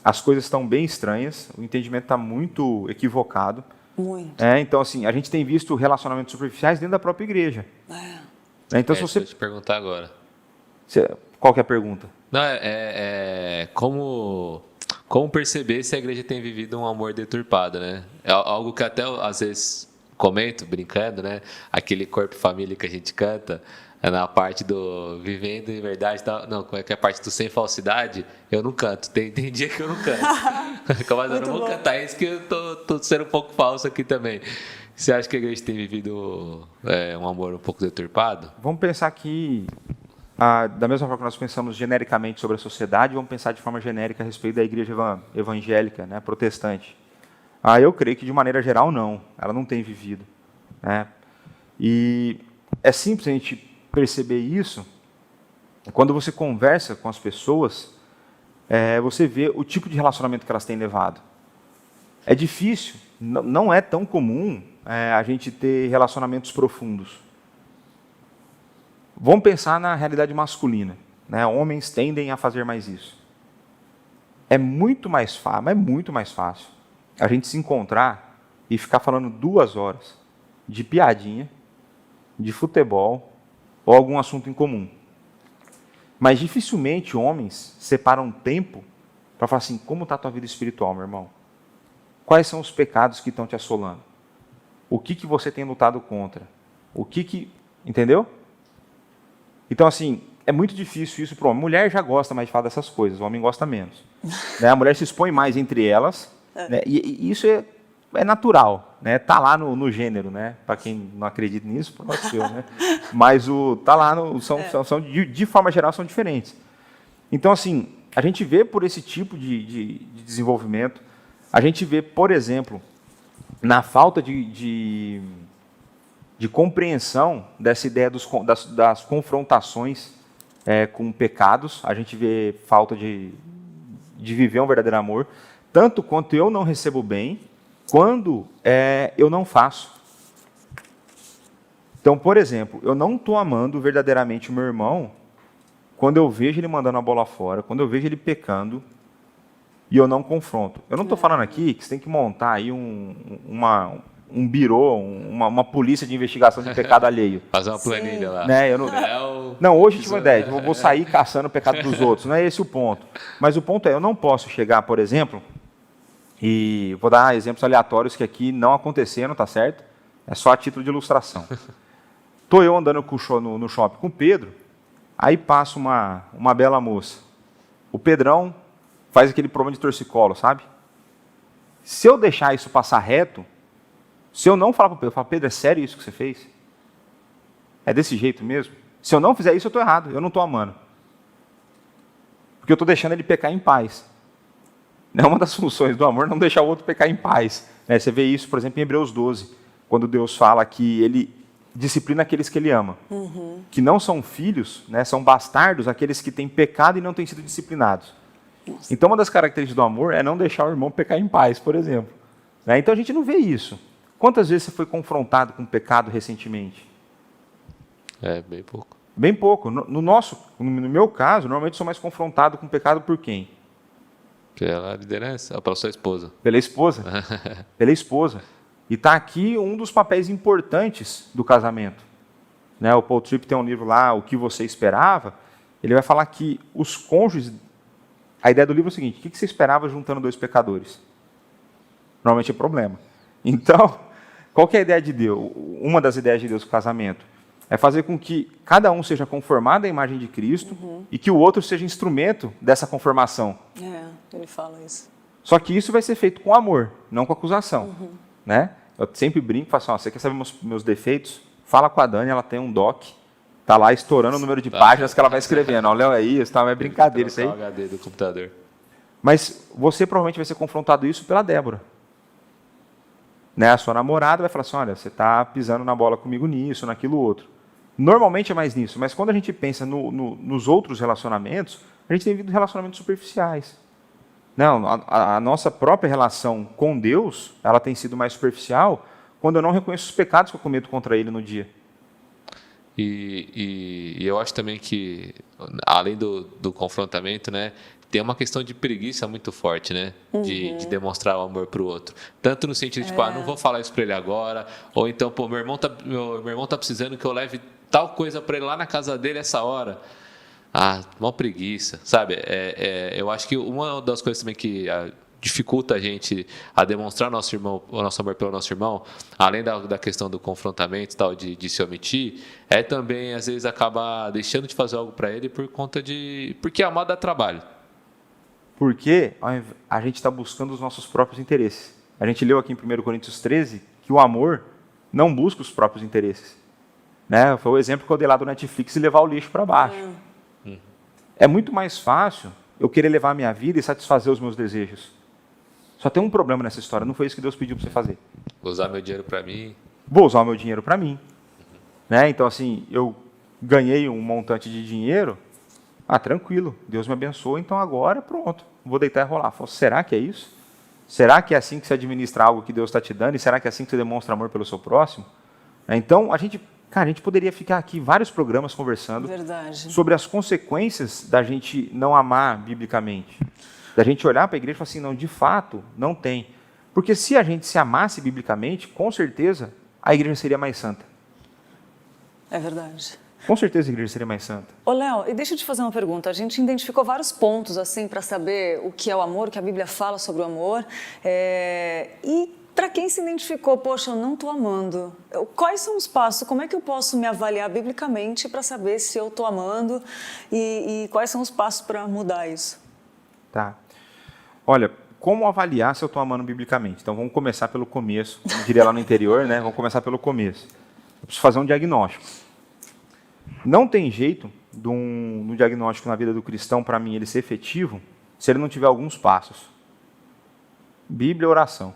as coisas estão bem estranhas, o entendimento está muito equivocado. Muito. Então, assim, a gente tem visto relacionamentos superficiais dentro da própria igreja. Então, se você... Deixa eu te perguntar agora. Qual que é a pergunta? Não, como perceber se a igreja tem vivido um amor deturpado, né? É algo que até, às vezes, comento, brincando, né? Aquele corpo e família que a gente canta, na parte do vivendo em verdade, não, como é que é a parte do sem falsidade, eu não canto. Tem dia que eu não canto. Mas eu não vou cantar, é isso que eu tô sendo um pouco falso aqui também. Você acha que a igreja tem vivido um amor um pouco deturpado? Vamos pensar que, da mesma forma que nós pensamos genericamente sobre a sociedade, vamos pensar de forma genérica a respeito da igreja evangélica, né, protestante. Eu creio que, de maneira geral, não. Ela não tem vivido. Né? E é simples a gente perceber isso quando você conversa com as pessoas, você vê o tipo de relacionamento que elas têm levado. É difícil, não é tão comum a gente ter relacionamentos profundos. Vamos pensar na realidade masculina. Né? Homens tendem a fazer mais isso. É muito mais fácil a gente se encontrar e ficar falando 2 horas de piadinha, de futebol, ou algum assunto em comum. Mas dificilmente homens separam tempo para falar assim, como está a tua vida espiritual, meu irmão? Quais são os pecados que estão te assolando? O que você tem lutado contra? Entendeu? Então, assim, é muito difícil isso para o homem. Mulher já gosta mais de falar dessas coisas, o homem gosta menos. Né? A mulher se expõe mais entre elas, né? E isso é natural, né? Tá lá no gênero, né? Para quem não acredita nisso, pode ser, né? Mas tá lá de forma geral são diferentes. Então, assim, a gente vê por esse tipo de desenvolvimento, a gente vê, por exemplo, na falta de compreensão dessa ideia das confrontações com pecados, a gente vê falta de viver um verdadeiro amor, tanto quanto eu não recebo bem, quando eu não faço. Então, por exemplo, eu não estou amando verdadeiramente o meu irmão quando eu vejo ele mandando a bola fora, quando eu vejo ele pecando e eu não confronto. Eu não estou falando aqui que você tem que montar aí um birô, uma polícia de investigação de pecado alheio. Fazer uma planilha lá. Né? Não, hoje eu tive uma ideia, eu vou sair caçando o pecado dos outros. Não é esse o ponto. Mas o ponto eu não posso chegar, por exemplo, E vou dar exemplos aleatórios que aqui não aconteceram, tá certo? É só a título de ilustração. Estou eu andando no shopping com o Pedro, aí passa uma bela moça. O Pedrão faz aquele problema de torcicolo, sabe? Se eu deixar isso passar reto, se eu não falar para o Pedro, eu falo, Pedro, é sério isso que você fez? É desse jeito mesmo? Se eu não fizer isso, eu estou errado, eu não estou amando. Porque eu estou deixando ele pecar em paz. É uma das funções do amor, não deixar o outro pecar em paz. Você vê isso, por exemplo, em Hebreus 12, quando Deus fala que ele disciplina aqueles que ele ama. Que não são filhos, são bastardos, aqueles que têm pecado e não têm sido disciplinados. Nossa. Então, uma das características do amor é não deixar o irmão pecar em paz, por exemplo. Então, a gente não vê isso. Quantas vezes você foi confrontado com pecado recentemente? Bem pouco. Bem pouco. No meu caso, normalmente sou mais confrontado com pecado por quem? Pela liderança, pela sua esposa. Pela esposa. Pela esposa. E está aqui um dos papéis importantes do casamento. O Paul Tripp tem um livro lá, O que Você Esperava. Ele vai falar que os cônjuges... A ideia do livro é o seguinte, o que você esperava juntando dois pecadores? Normalmente é problema. Então, qual que é a ideia de Deus? Uma das ideias de Deus do casamento é fazer com que cada um seja conformado à imagem de Cristo e que o outro seja instrumento dessa conformação. Ele fala isso. Só que isso vai ser feito com amor, não com acusação. Eu sempre brinco e falo assim, você quer saber meus defeitos? Fala com a Dani, ela tem um doc, tá lá estourando o número de páginas que ela vai escrevendo. Ó, Léo, é isso, é brincadeira isso aí. O HD do computador. Mas você provavelmente vai ser confrontado isso pela Débora. A sua namorada vai falar assim, olha, você está pisando na bola comigo nisso, naquilo outro. Normalmente é mais nisso, mas quando a gente pensa nos outros relacionamentos, a gente tem vivido relacionamentos superficiais. Não, a nossa própria relação com Deus, ela tem sido mais superficial quando eu não reconheço os pecados que eu cometo contra Ele no dia. E eu acho também que, além do confrontamento, tem uma questão de preguiça muito forte, de demonstrar o amor para o outro. Tanto no sentido de, não vou falar isso para ele agora, ou então, meu irmão tá precisando que eu leve tal coisa para ele lá na casa dele essa hora. Uma preguiça, sabe? Eu acho que uma das coisas também que dificulta a gente a demonstrar o nosso amor pelo nosso irmão, além da questão do confrontamento, tal, de se omitir, é também, às vezes, acaba deixando de fazer algo para ele porque amar dá trabalho. Porque a gente está buscando os nossos próprios interesses. A gente leu aqui em 1 Coríntios 13 que o amor não busca os próprios interesses. Foi o exemplo que eu dei lá do Netflix e levar o lixo para baixo. É muito mais fácil eu querer levar a minha vida e satisfazer os meus desejos. Só tem um problema nessa história, não foi isso que Deus pediu para você fazer. Vou usar meu dinheiro para mim. Vou usar o meu dinheiro para mim. Então, assim, eu ganhei um montante de dinheiro, tranquilo, Deus me abençoou, então agora pronto, vou deitar e rolar. Será que é isso? Será que é assim que você administra algo que Deus está te dando? E será que é assim que você demonstra amor pelo seu próximo? Então, a gente poderia ficar aqui vários programas conversando sobre as consequências da gente não amar biblicamente. Da gente olhar para a igreja e falar assim, não, de fato, não tem. Porque se a gente se amasse biblicamente, com certeza, a igreja seria mais santa. É verdade. Com certeza a igreja seria mais santa. Ô, Léo, e deixa eu te fazer uma pergunta. A gente identificou vários pontos, assim, para saber o que é o amor, o que a Bíblia fala sobre o amor. E para quem se identificou, poxa, eu não estou amando, quais são os passos? Como é que eu posso me avaliar biblicamente para saber se eu estou amando e quais são os passos para mudar isso? Tá. Olha, como avaliar se eu estou amando biblicamente? Então vamos começar pelo começo. Eu diria lá no interior, Vamos começar pelo começo. Eu preciso fazer um diagnóstico. Não tem jeito no diagnóstico na vida do cristão, para mim, ele ser efetivo, se ele não tiver alguns passos. Bíblia e oração.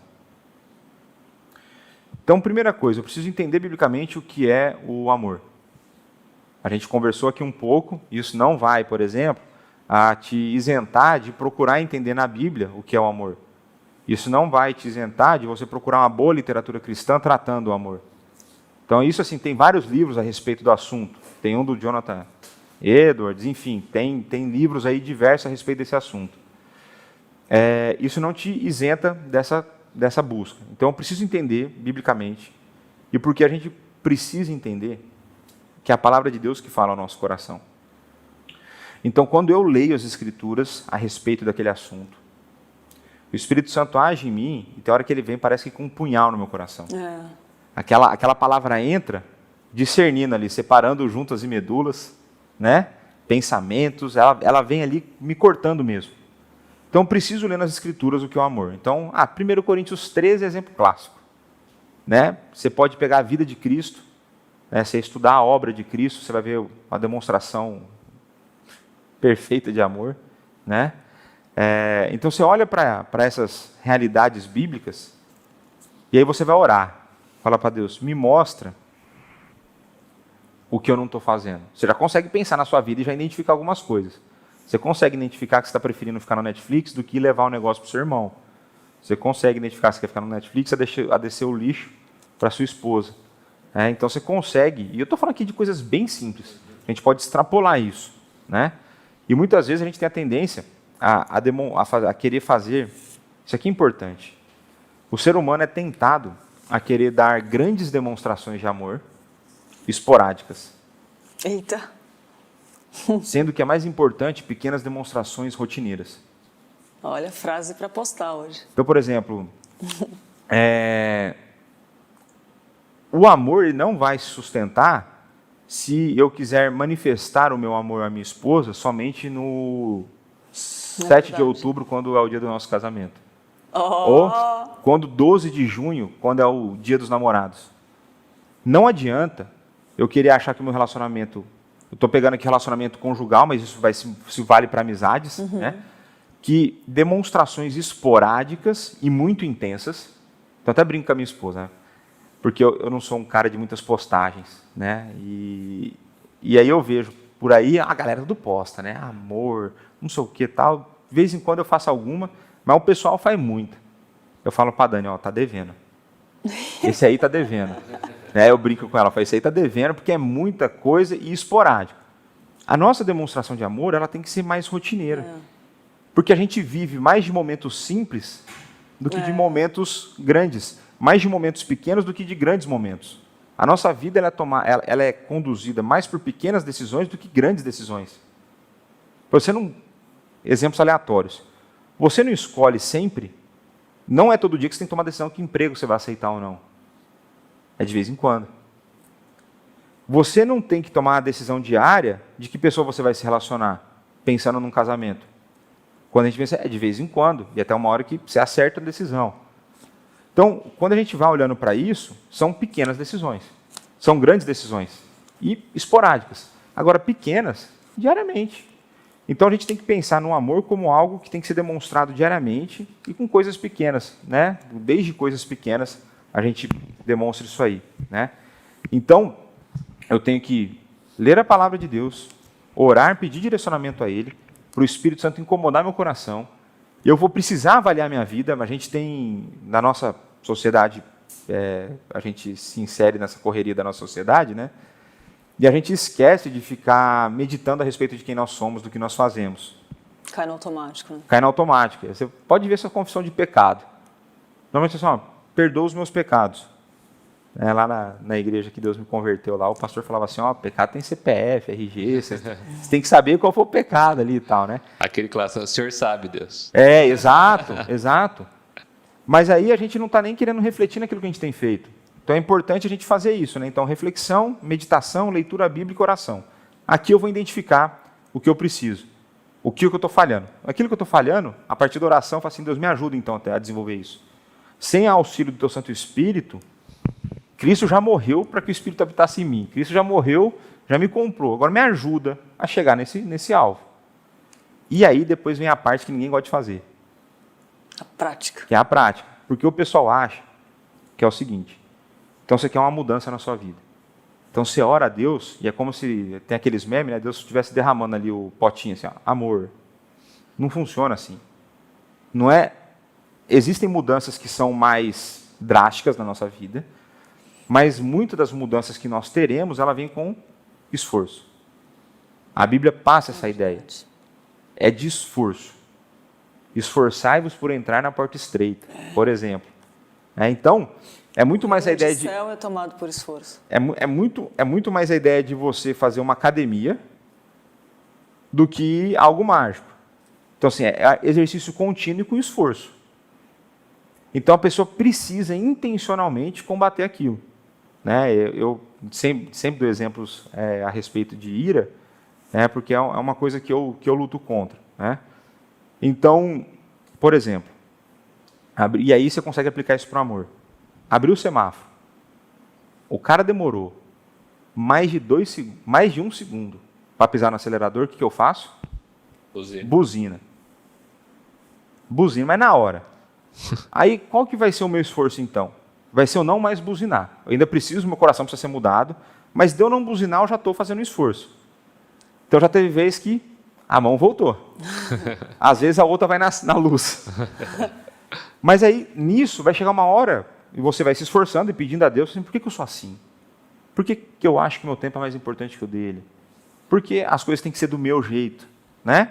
Então, primeira coisa, eu preciso entender biblicamente o que é o amor. A gente conversou aqui um pouco, isso não vai, por exemplo, a te isentar de procurar entender na Bíblia o que é o amor. Isso não vai te isentar de você procurar uma boa literatura cristã tratando o amor. Então, isso assim, tem vários livros a respeito do assunto. Tem um do Jonathan Edwards, enfim, tem livros aí diversos a respeito desse assunto. Isso não te isenta dessa busca. Então, eu preciso entender biblicamente, e porque a gente precisa entender que é a palavra de Deus que fala ao nosso coração. Então, quando eu leio as Escrituras a respeito daquele assunto, O Espírito Santo age em mim e tem hora que ele vem, parece que com um punhal no meu coração. É. Aquela palavra entra, discernindo ali, separando juntas e medulas, né? Pensamentos, ela vem ali me cortando mesmo. Então, preciso ler nas Escrituras o que é o amor. Então, 1 Coríntios 13 é exemplo clássico. Né? Você pode pegar a vida de Cristo, né? Você estudar a obra de Cristo, você vai ver uma demonstração perfeita de amor. Né? Então, você olha para essas realidades bíblicas e aí você vai orar. Fala para Deus, me mostra o que eu não estou fazendo. Você já consegue pensar na sua vida e já identificar algumas coisas. Você consegue identificar que você está preferindo ficar no Netflix do que levar o negócio para o seu irmão. Você consegue identificar que você quer ficar no Netflix a descer o lixo para sua esposa. Então você consegue, e eu estou falando aqui de coisas bem simples, a gente pode extrapolar isso. Né? E muitas vezes a gente tem a tendência a querer fazer, isso aqui é importante, o ser humano é tentado a querer dar grandes demonstrações de amor esporádicas. Eita. Sendo que é mais importante pequenas demonstrações rotineiras. Olha, frase para postar hoje. Então, por exemplo, o amor ele não vai se sustentar se eu quiser manifestar o meu amor à minha esposa somente no 7 de outubro, quando é o dia do nosso casamento. Ou quando 12 de junho, quando é o dia dos namorados. Não adianta eu querer achar que o meu relacionamento... Eu estou pegando aqui relacionamento conjugal, mas isso vale para amizades, né? Que demonstrações esporádicas e muito intensas. Então, até brinco com a minha esposa, né? Porque eu não sou um cara de muitas postagens, né? E aí eu vejo por aí a galera do posta, né? Amor, não sei o que tal. De vez em quando eu faço alguma, mas o pessoal faz muita. Eu falo para a Dani, ó, tá devendo. Esse aí tá devendo. Eu brinco com ela, falo, esse aí tá devendo porque é muita coisa e esporádica. A nossa demonstração de amor, ela tem que ser mais rotineira. Porque a gente vive mais de momentos simples do que de momentos grandes. Mais de momentos pequenos do que de grandes momentos. A nossa vida ela é conduzida mais por pequenas decisões do que grandes decisões. Exemplos aleatórios. Você não escolhe sempre, não é todo dia que você tem que tomar decisão que emprego você vai aceitar ou não. É de vez em quando. Você não tem que tomar a decisão diária de que pessoa você vai se relacionar, pensando num casamento. Quando a gente pensa, é de vez em quando, e até uma hora que você acerta a decisão. Então, quando a gente vai olhando para isso, são pequenas decisões. São grandes decisões. E esporádicas. Agora, pequenas, diariamente. Então, a gente tem que pensar no amor como algo que tem que ser demonstrado diariamente e com coisas pequenas. Né? Desde coisas pequenas, a gente demonstra isso aí. Né? Então, eu tenho que ler a palavra de Deus, orar, pedir direcionamento a Ele, para o Espírito Santo incomodar meu coração. Eu vou precisar avaliar minha vida, mas a gente tem, na nossa sociedade, a gente se insere nessa correria da nossa sociedade, né? E a gente esquece de ficar meditando a respeito de quem nós somos, do que nós fazemos. Cai no automático, né? Cai no automático. Você pode ver sua confissão de pecado. Normalmente você fala, perdoa os meus pecados. Lá na igreja que Deus me converteu lá, o pastor falava assim, pecado tem CPF, RG, você tem que saber qual foi o pecado ali e tal, né? Aquele clássico, o senhor sabe, Deus. Exato. Mas aí a gente não está nem querendo refletir naquilo que a gente tem feito. Então é importante a gente fazer isso, né? Então reflexão, meditação, leitura bíblica e oração. Aqui eu vou identificar o que eu preciso, o que eu estou falhando. Aquilo que eu estou falhando, a partir da oração, eu falo assim, Deus me ajuda então a desenvolver isso. Sem auxílio do Teu Santo Espírito, Cristo já morreu para que o Espírito habitasse em mim. Cristo já morreu, já me comprou. Agora me ajuda a chegar nesse alvo. E aí depois vem a parte que ninguém gosta de fazer. A prática. Que é a prática. Porque o pessoal acha que é o seguinte. Então você quer uma mudança na sua vida. Então você ora a Deus, e é como se tem aqueles memes, né? Deus estivesse derramando ali o potinho, assim, amor. Não funciona assim. Não é... Existem mudanças que são mais drásticas na nossa vida, mas muitas das mudanças que nós teremos, ela vem com esforço. A Bíblia passa essa ideia. É de esforço. Esforçai-vos por entrar na porta estreita, por exemplo. Então, é muito mais a ideia de... O céu é tomado por esforço. É muito mais a ideia de você fazer uma academia do que algo mágico. Então, assim, é exercício contínuo e com esforço. Então a pessoa precisa intencionalmente combater aquilo. Né? Eu sempre dou exemplos a respeito de ira, né? Porque é uma coisa que eu luto contra. Né? Então, por exemplo, e aí você consegue aplicar isso para o amor. Abriu o semáforo. O cara demorou mais de um segundo para pisar no acelerador. O que eu faço? Buzina. Buzina, mas na hora. Aí, qual que vai ser o meu esforço, então? Vai ser eu não mais buzinar. Eu ainda preciso, meu coração precisa ser mudado, mas de eu não buzinar, eu já estou fazendo um esforço. Então, já teve vez que a mão voltou. Às vezes, a outra vai na luz. Mas aí, nisso, vai chegar uma hora, e você vai se esforçando e pedindo a Deus, assim, por que eu sou assim? Por que eu acho que meu tempo é mais importante que o dele? Porque as coisas têm que ser do meu jeito, né?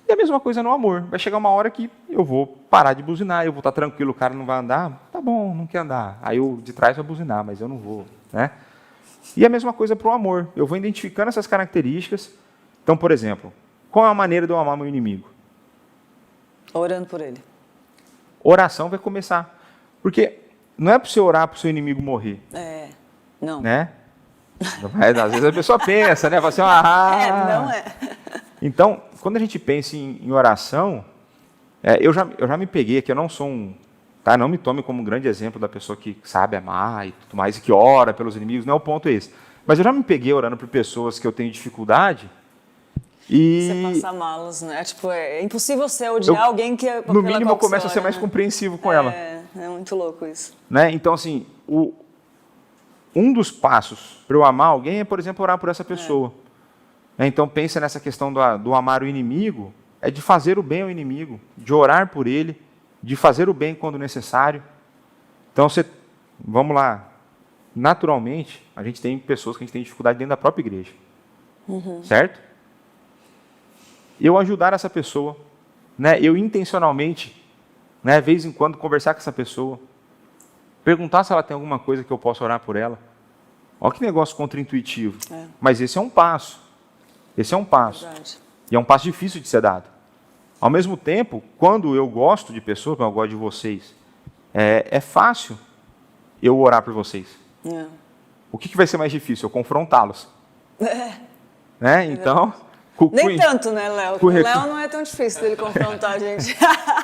E a mesma coisa no amor. Vai chegar uma hora que eu vou parar de buzinar, eu vou estar tranquilo, o cara não vai andar, tá bom, não quer andar. Aí o de trás vai buzinar, mas eu não vou, né? E a mesma coisa para o amor. Eu vou identificando essas características. Então, por exemplo, qual é a maneira de eu amar meu inimigo? Orando por ele. Oração vai começar. Porque não é para você orar para o seu inimigo morrer. Não. Né? Às vezes a pessoa pensa, né? Fala assim, não é. Então, quando a gente pensa em oração, eu já me peguei aqui, eu não sou tá? Não me tome como um grande exemplo da pessoa que sabe amar e tudo mais, e que ora pelos inimigos, não é o ponto esse. Mas eu já me peguei orando por pessoas que eu tenho dificuldade e... Você passa amá-los, né? Tipo, é impossível você odiar alguém que... No mínimo eu começo a ser mais compreensivo com ela. É muito louco isso. Né? Então, assim, um dos passos para eu amar alguém é, por exemplo, orar por essa pessoa. Então, pensa nessa questão do amar o inimigo, é de fazer o bem ao inimigo, de orar por ele, de fazer o bem quando necessário. Então, vamos lá, naturalmente, a gente tem pessoas que a gente tem dificuldade dentro da própria igreja. Certo? Eu ajudar essa pessoa, né? Eu intencionalmente, né, de vez em quando, conversar com essa pessoa, perguntar se ela tem alguma coisa que eu possa orar por ela. Olha que negócio contraintuitivo. Mas esse é um passo. Esse é um passo. Verdade. E é um passo difícil de ser dado. Ao mesmo tempo, quando eu gosto de pessoas, eu gosto de vocês, é fácil eu orar por vocês. O que vai ser mais difícil? Eu confrontá-los. Né? Então... Nem tanto, né, Léo? O Léo não é tão difícil dele confrontar a gente.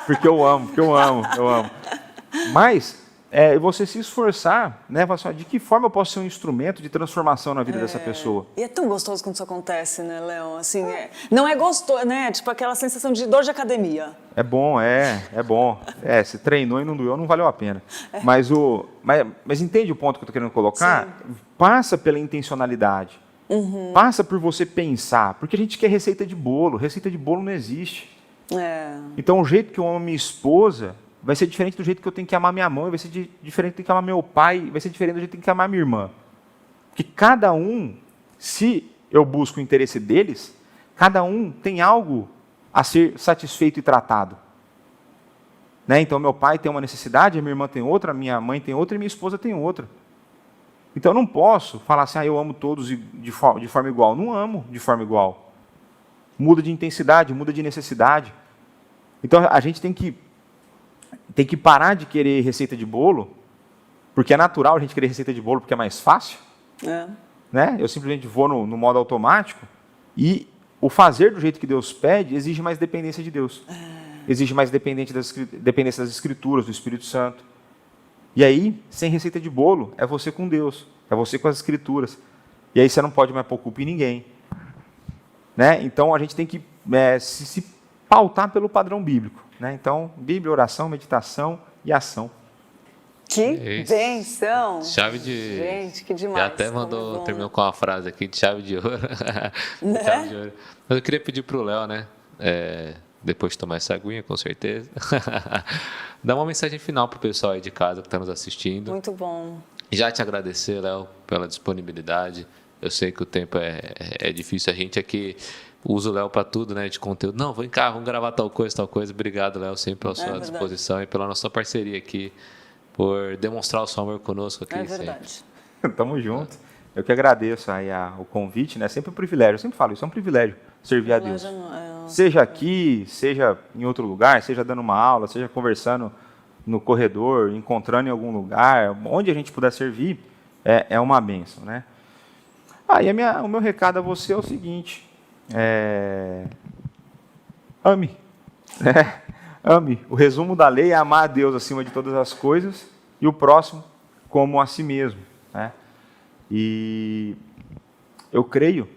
Porque eu amo. Mas, você se esforçar, né, de que forma eu posso ser um instrumento de transformação na vida dessa pessoa. E é tão gostoso quando isso acontece, né, Léo? Assim, não é gostoso, né? Tipo aquela sensação de dor de academia. É bom, é bom. Se treinou e não doeu, não valeu a pena. Mas entende o ponto que eu estou querendo colocar? Sim. Passa pela intencionalidade. Passa por você pensar, porque a gente quer receita de bolo não existe. Então o jeito que eu amo minha esposa vai ser diferente do jeito que eu tenho que amar minha mãe, vai ser diferente do jeito que eu tenho que amar meu pai, vai ser diferente do jeito que eu tenho que amar minha irmã. Porque cada um, se eu busco o interesse deles, cada um tem algo a ser satisfeito e tratado. Né? Então meu pai tem uma necessidade, a minha irmã tem outra, a minha mãe tem outra e minha esposa tem outra. Então eu não posso falar assim, eu amo todos de forma igual. Não amo de forma igual. Muda de intensidade, muda de necessidade. Então a gente tem que parar de querer receita de bolo, porque é natural a gente querer receita de bolo porque é mais fácil. Né? Eu simplesmente vou no modo automático e o fazer do jeito que Deus pede exige mais dependência de Deus. Exige mais dependência das Escrituras, do Espírito Santo. E aí, sem receita de bolo, é você com Deus, é você com as Escrituras. E aí você não pode mais pôr culpa em ninguém. Né? Então a gente tem que se pautar pelo padrão bíblico. Né? Então, Bíblia, oração, meditação e ação. Que bênção! Chave de... Gente, que demais. Já até terminou com uma frase aqui de chave de ouro. Né? Chave de ouro. Mas eu queria pedir para o Léo, né? Depois de tomar essa aguinha, com certeza. Dá uma mensagem final para o pessoal aí de casa que está nos assistindo. Muito bom. Já te agradecer, Léo, pela disponibilidade. Eu sei que o tempo é difícil. A gente aqui usa o Léo para tudo, né, de conteúdo. Não, vem cá, vamos gravar tal coisa. Obrigado, Léo, sempre pela sua disposição e pela nossa parceria aqui, por demonstrar o seu amor conosco aqui. É verdade. Tamo junto. Eu que agradeço aí o convite, né? Sempre um privilégio. Eu sempre falo, isso é um privilégio, servir a Deus. Seja aqui, seja em outro lugar, seja dando uma aula, seja conversando no corredor, encontrando em algum lugar, onde a gente puder servir, é uma bênção, né? E o meu recado a você é o seguinte, ame, né? Ame. O resumo da lei é amar a Deus acima de todas as coisas e o próximo como a si mesmo, né? E eu creio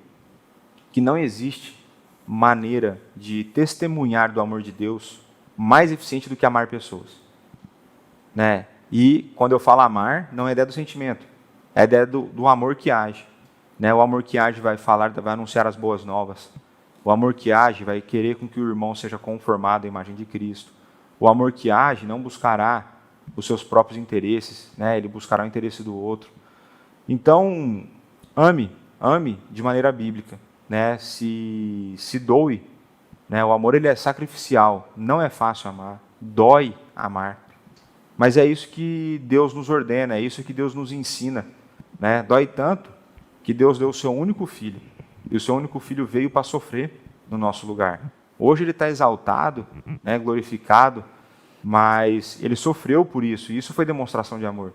que não existe maneira de testemunhar do amor de Deus mais eficiente do que amar pessoas, né? E quando eu falo amar, não é ideia do sentimento, é ideia do amor que age, né? O amor que age vai anunciar as boas novas. O amor que age vai querer com que o irmão seja conformado à imagem de Cristo. O amor que age não buscará os seus próprios interesses, né? Ele buscará o interesse do outro. Então, ame de maneira bíblica, né? Se doe, né? O amor ele é sacrificial, não é fácil amar, dói amar. Mas é isso que Deus nos ordena, é isso que Deus nos ensina, né? Dói tanto que Deus deu o seu único filho, e o seu único filho veio para sofrer no nosso lugar. Hoje ele está exaltado, né, glorificado, mas ele sofreu por isso, e isso foi demonstração de amor.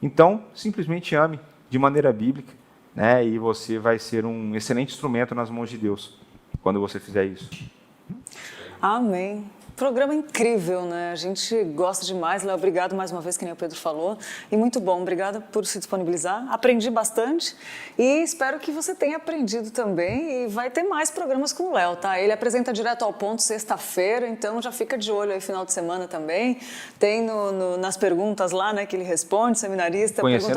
Então, simplesmente ame de maneira bíblica, né, e você vai ser um excelente instrumento nas mãos de Deus, quando você fizer isso. Amém. Programa incrível, né? A gente gosta demais, Léo. Obrigado mais uma vez, que nem o Pedro falou. E muito bom, obrigada por se disponibilizar. Aprendi bastante e espero que você tenha aprendido também. E vai ter mais programas com o Léo, tá? Ele apresenta direto ao ponto sexta-feira, então já fica de olho aí final de semana também. Tem nas perguntas lá, né, que ele responde, seminarista, Conhecendo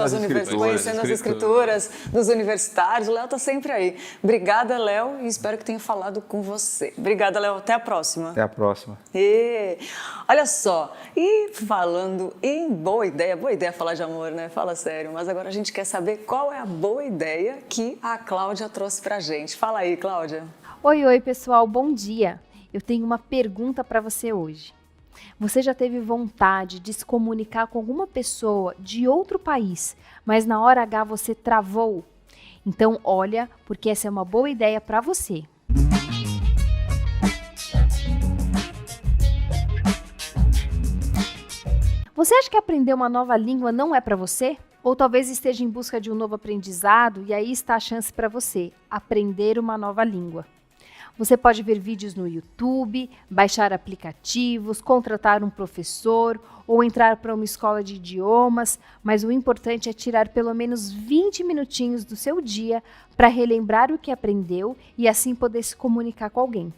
conhecendo as escrituras dos universitários. O Léo tá sempre aí. Obrigada, Léo, e espero que tenha falado com você. Obrigada, Léo. Até a próxima. Até a próxima. E, olha só, e falando em boa ideia falar de amor, né? Fala sério, mas agora a gente quer saber qual é a boa ideia que a Cláudia trouxe pra gente. Fala aí, Cláudia. Oi, pessoal, bom dia. Eu tenho uma pergunta para você hoje. Você já teve vontade de se comunicar com alguma pessoa de outro país, mas na hora H você travou? Então, olha, porque essa é uma boa ideia para você. Você acha que aprender uma nova língua não é para você? Ou talvez esteja em busca de um novo aprendizado e aí está a chance para você, aprender uma nova língua. Você pode ver vídeos no YouTube, baixar aplicativos, contratar um professor ou entrar para uma escola de idiomas, mas o importante é tirar pelo menos 20 minutinhos do seu dia para relembrar o que aprendeu e assim poder se comunicar com alguém.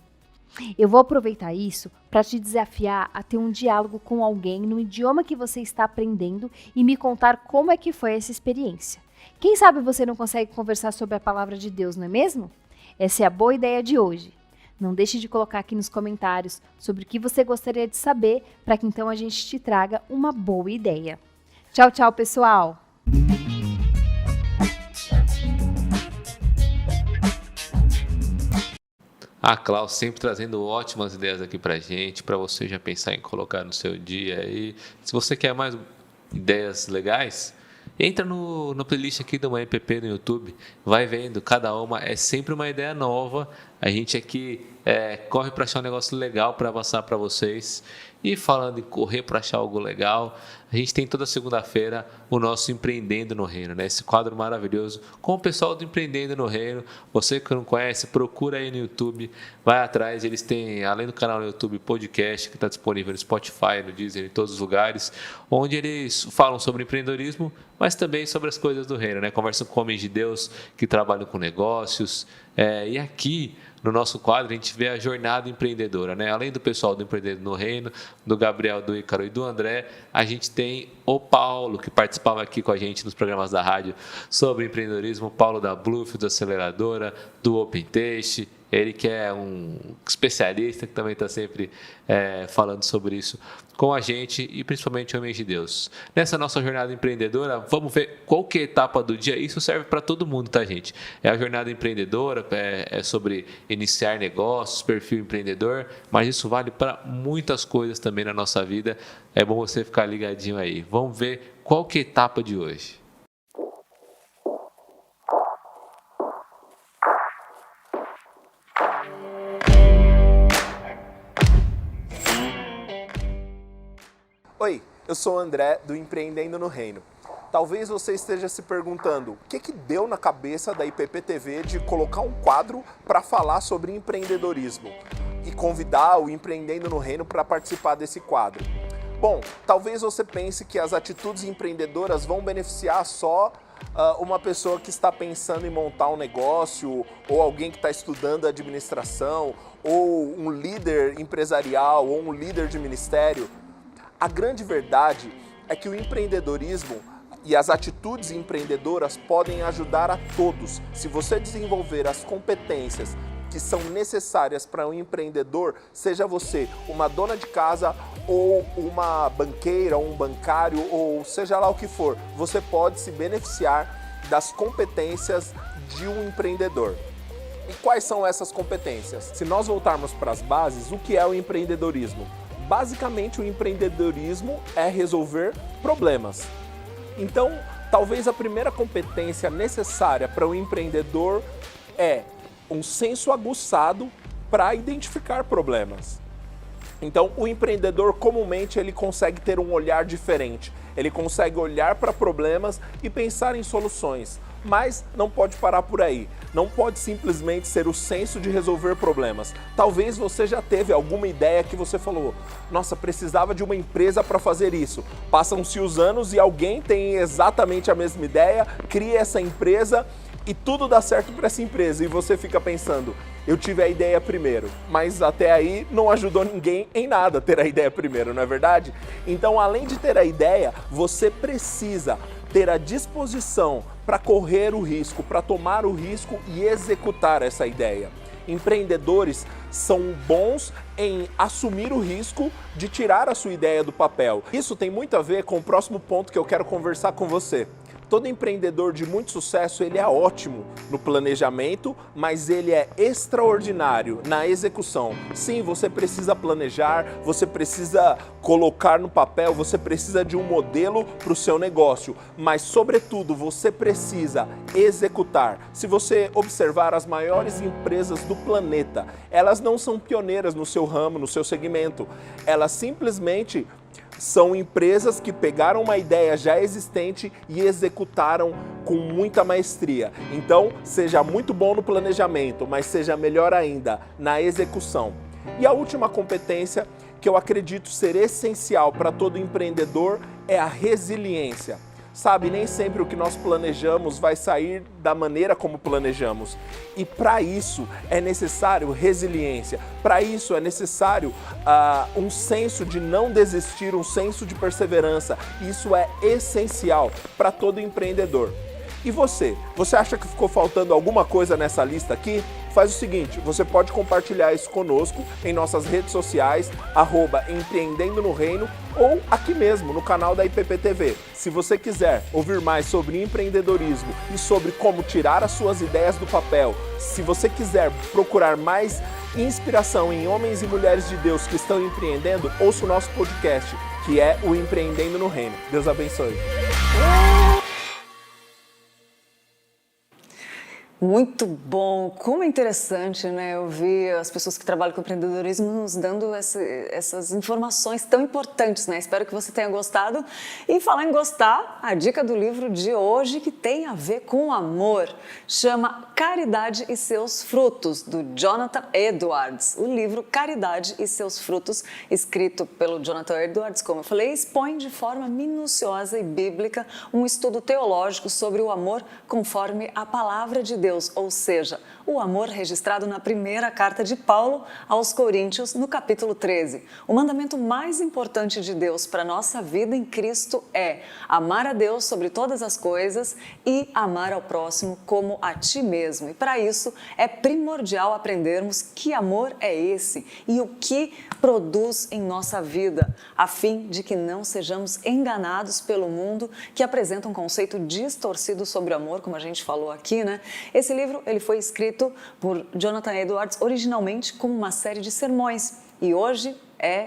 Eu vou aproveitar isso para te desafiar a ter um diálogo com alguém no idioma que você está aprendendo e me contar como é que foi essa experiência. Quem sabe você não consegue conversar sobre a palavra de Deus, não é mesmo? Essa é a boa ideia de hoje. Não deixe de colocar aqui nos comentários sobre o que você gostaria de saber para que então a gente te traga uma boa ideia. Tchau, tchau, pessoal! A Cláudia sempre trazendo ótimas ideias aqui pra gente, para você já pensar em colocar no seu dia. E se você quer mais ideias legais, entra no playlist aqui do Manhã PP no YouTube, vai vendo, cada uma é sempre uma ideia nova. A gente aqui corre para achar um negócio legal para avançar para vocês. E falando em correr para achar algo legal, a gente tem toda segunda-feira o nosso Empreendendo no Reino, né? Esse quadro maravilhoso com o pessoal do Empreendendo no Reino. Você que não conhece, procura aí no YouTube, vai atrás. Eles têm, além do canal no YouTube, podcast que está disponível no Spotify, no Deezer, em todos os lugares, onde eles falam sobre empreendedorismo, mas também sobre as coisas do reino, né? Conversam com homens de Deus que trabalham com negócios. E aqui no nosso quadro a gente vê a jornada empreendedora, né? Além do pessoal do Empreendendo no Reino, do Gabriel, do Ícaro e do André, a gente tem o Paulo, que participava aqui com a gente nos programas da rádio sobre empreendedorismo, o Paulo da Bluefield Aceleradora, do Open Taste. Ele que é um especialista, que também está sempre falando sobre isso com a gente e principalmente homens de Deus. Nessa nossa jornada empreendedora, vamos ver qual que é a etapa do dia. Isso serve para todo mundo, tá, gente? É a jornada empreendedora, é sobre iniciar negócios, perfil empreendedor, mas isso vale para muitas coisas também na nossa vida. É bom você ficar ligadinho aí. Vamos ver qual que é a etapa de hoje. Oi, eu sou o André do Empreendendo no Reino. Talvez você esteja se perguntando o que deu na cabeça da IPPTV de colocar um quadro para falar sobre empreendedorismo e convidar o Empreendendo no Reino para participar desse quadro. Bom, talvez você pense que as atitudes empreendedoras vão beneficiar só uma pessoa que está pensando em montar um negócio, ou alguém que está estudando administração, ou um líder empresarial, ou um líder de ministério. A grande verdade é que o empreendedorismo e as atitudes empreendedoras podem ajudar a todos. Se você desenvolver as competências que são necessárias para um empreendedor, seja você uma dona de casa ou uma banqueira, ou um bancário, ou seja lá o que for, você pode se beneficiar das competências de um empreendedor. E quais são essas competências? Se nós voltarmos para as bases, o que é o empreendedorismo? Basicamente, o empreendedorismo é resolver problemas. Então, talvez a primeira competência necessária para um empreendedor é um senso aguçado para identificar problemas. Então, o empreendedor comumente ele consegue ter um olhar diferente. Ele consegue olhar para problemas e pensar em soluções. Mas não pode parar por aí. Não pode simplesmente ser o senso de resolver problemas. Talvez você já teve alguma ideia que você falou: nossa, precisava de uma empresa para fazer isso. Passam-se os anos e alguém tem exatamente a mesma ideia, cria essa empresa e tudo dá certo para essa empresa. E você fica pensando: eu tive a ideia primeiro, mas até aí não ajudou ninguém em nada ter a ideia primeiro, não é verdade? Então, além de ter a ideia, você precisa ter a disposição para correr o risco, para tomar o risco e executar essa ideia. Empreendedores são bons em assumir o risco de tirar a sua ideia do papel. Isso tem muito a ver com o próximo ponto que eu quero conversar com você. Todo empreendedor de muito sucesso, ele é ótimo no planejamento, mas ele é extraordinário na execução. Sim, você precisa planejar, você precisa colocar no papel, você precisa de um modelo para o seu negócio, mas, sobretudo, você precisa executar. Se você observar as maiores empresas do planeta, elas não são pioneiras no seu ramo, no seu segmento. Elas simplesmente são empresas que pegaram uma ideia já existente e executaram com muita maestria. Então, seja muito bom no planejamento, mas seja melhor ainda na execução. E a última competência que eu acredito ser essencial para todo empreendedor é a resiliência. Sabe, nem sempre o que nós planejamos vai sair da maneira como planejamos. E para isso é necessário resiliência. Para isso é necessário um senso de não desistir, um senso de perseverança. Isso é essencial para todo empreendedor. E você? Você acha que ficou faltando alguma coisa nessa lista aqui? Faz o seguinte, você pode compartilhar isso conosco em nossas redes sociais, @Empreendendo no Reino, ou aqui mesmo no canal da IPPTV. Se você quiser ouvir mais sobre empreendedorismo e sobre como tirar as suas ideias do papel, se você quiser procurar mais inspiração em homens e mulheres de Deus que estão empreendendo, ouça o nosso podcast, que é o Empreendendo no Reino. Deus abençoe. Muito bom, como é interessante, né? Eu vi as pessoas que trabalham com empreendedorismo nos dando essas informações tão importantes, né? Espero que você tenha gostado. E falar em gostar, a dica do livro de hoje, que tem a ver com amor, chama Caridade e Seus Frutos, do Jonathan Edwards. O livro Caridade e Seus Frutos, escrito pelo Jonathan Edwards, como eu falei, expõe de forma minuciosa e bíblica um estudo teológico sobre o amor conforme a palavra de Deus, ou seja, o amor registrado na primeira carta de Paulo aos Coríntios, no capítulo 13. O mandamento mais importante de Deus para a nossa vida em Cristo é amar a Deus sobre todas as coisas e amar ao próximo como a ti mesmo. E para isso é primordial aprendermos que amor é esse e o que produz em nossa vida, a fim de que não sejamos enganados pelo mundo que apresenta um conceito distorcido sobre o amor, como a gente falou aqui, né? Esse livro ele foi escrito por Jonathan Edwards originalmente como uma série de sermões e hoje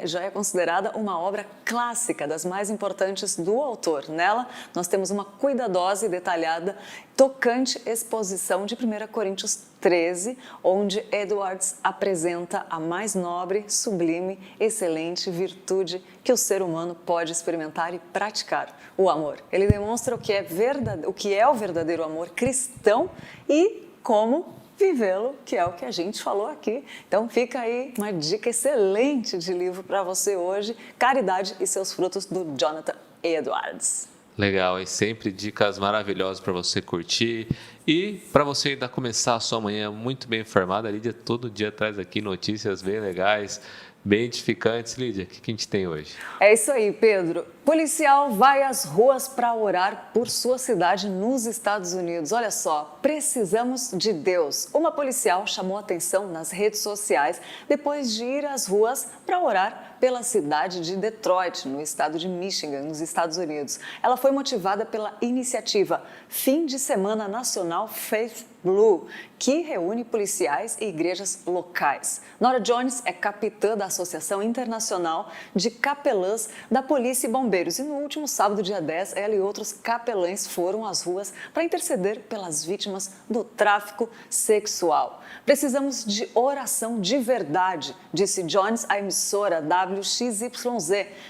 já é considerada uma obra clássica, das mais importantes do autor. Nela, nós temos uma cuidadosa e detalhada, tocante exposição de 1 Coríntios 13, onde Edwards apresenta a mais nobre, sublime, excelente virtude que o ser humano pode experimentar e praticar, o amor. Ele demonstra o que é o verdadeiro amor cristão e como vivê-lo, que é o que a gente falou aqui. Então fica aí uma dica excelente de livro para você hoje, Caridade e seus frutos, do Jonathan Edwards. Legal, e sempre dicas maravilhosas para você curtir e para você ainda começar a sua manhã muito bem informada. A Lídia todo dia traz aqui notícias bem legais, bem edificantes. Lídia, o que a gente tem hoje? É isso aí, Pedro. Policial vai às ruas para orar por sua cidade nos Estados Unidos. Olha só, precisamos de Deus. Uma policial chamou atenção nas redes sociais depois de ir às ruas para orar pela cidade de Detroit, no estado de Michigan, nos Estados Unidos. Ela foi motivada pela iniciativa Fim de Semana Nacional Faith Blue, que reúne policiais e igrejas locais. Nora Jones é capitã da Associação Internacional de Capelãs da Polícia e Bombeiros. E no último sábado, dia 10, ela e outros capelães foram às ruas para interceder pelas vítimas do tráfico sexual. Precisamos de oração de verdade, disse Jones à emissora WXYZ.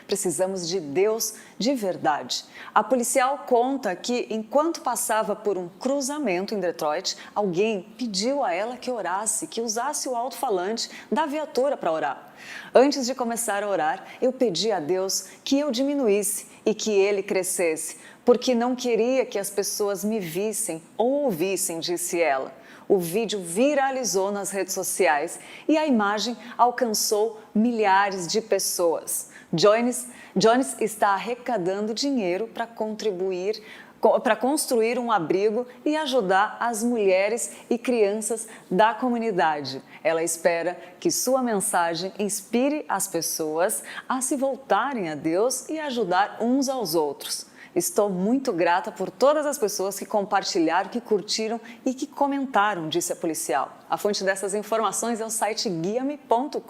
Precisamos de Deus de verdade. A policial conta que, enquanto passava por um cruzamento em Detroit, alguém pediu a ela que orasse, que usasse o alto-falante da viatura para orar. Antes de começar a orar, eu pedi a Deus que eu diminuísse e que ele crescesse, porque não queria que as pessoas me vissem ou ouvissem, disse ela. O vídeo viralizou nas redes sociais e a imagem alcançou milhares de pessoas. Jones está arrecadando dinheiro para construir um abrigo e ajudar as mulheres e crianças da comunidade. Ela espera que sua mensagem inspire as pessoas a se voltarem a Deus e ajudar uns aos outros. Estou muito grata por todas as pessoas que compartilharam, que curtiram e que comentaram, disse a policial. A fonte dessas informações é o site guiame.com.br.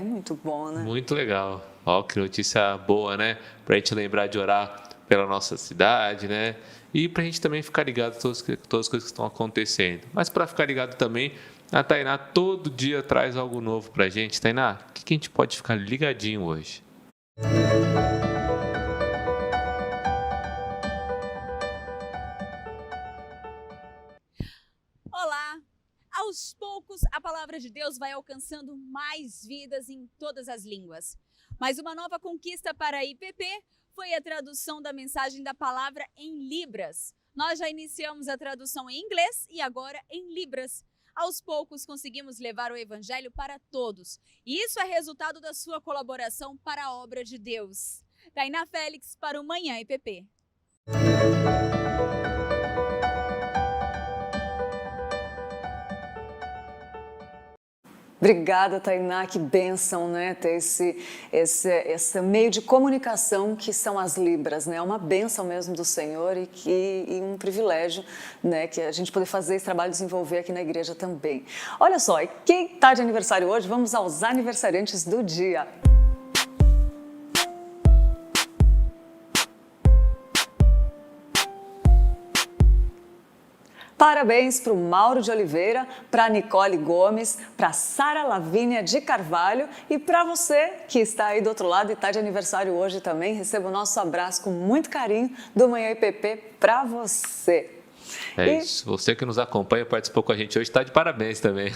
Muito bom, né? Muito legal. Ó, que notícia boa, né? Pra gente lembrar de orar pela nossa cidade, né? E pra gente também ficar ligado a todas as coisas que estão acontecendo. Mas para ficar ligado também, a Tainá todo dia traz algo novo pra gente. Tainá, o que a gente pode ficar ligadinho hoje? Olá! Aos poucos, a palavra de Deus vai alcançando mais vidas em todas as línguas. Mas uma nova conquista para a IPP foi a tradução da mensagem da palavra em Libras. Nós já iniciamos a tradução em inglês e agora em Libras. Aos poucos, conseguimos levar o Evangelho para todos. E isso é resultado da sua colaboração para a obra de Deus. Tainá Félix para o Manhã IPP. Obrigada, Tainá, que bênção, né? Ter esse meio de comunicação que são as Libras, né? É uma bênção mesmo do Senhor e um privilégio, né? Que a gente poder fazer esse trabalho, desenvolver aqui na igreja também. Olha só, e quem está de aniversário hoje? Vamos aos aniversariantes do dia. Parabéns para o Mauro de Oliveira, para a Nicole Gomes, para a Sara Lavínia de Carvalho e para você que está aí do outro lado e está de aniversário hoje também. Receba o nosso abraço com muito carinho do Manhã IPP para você. Isso, você que nos acompanha, participou com a gente hoje, está de parabéns também.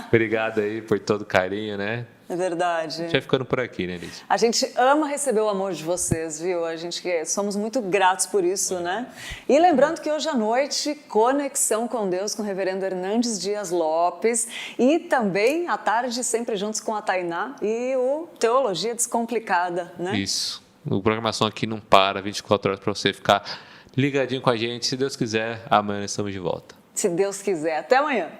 Obrigado aí por todo o carinho, né? É verdade. A gente vai ficando por aqui, né, Lídia? A gente ama receber o amor de vocês, viu? A gente somos muito gratos por isso, né? E lembrando que hoje à noite, Conexão com Deus com o reverendo Hernandes Dias Lopes e também à tarde, sempre juntos com a Tainá e o Teologia Descomplicada, né? Isso. A programação aqui não para, 24 horas para você ficar ligadinho com a gente. Se Deus quiser, amanhã estamos de volta. Se Deus quiser. Até amanhã.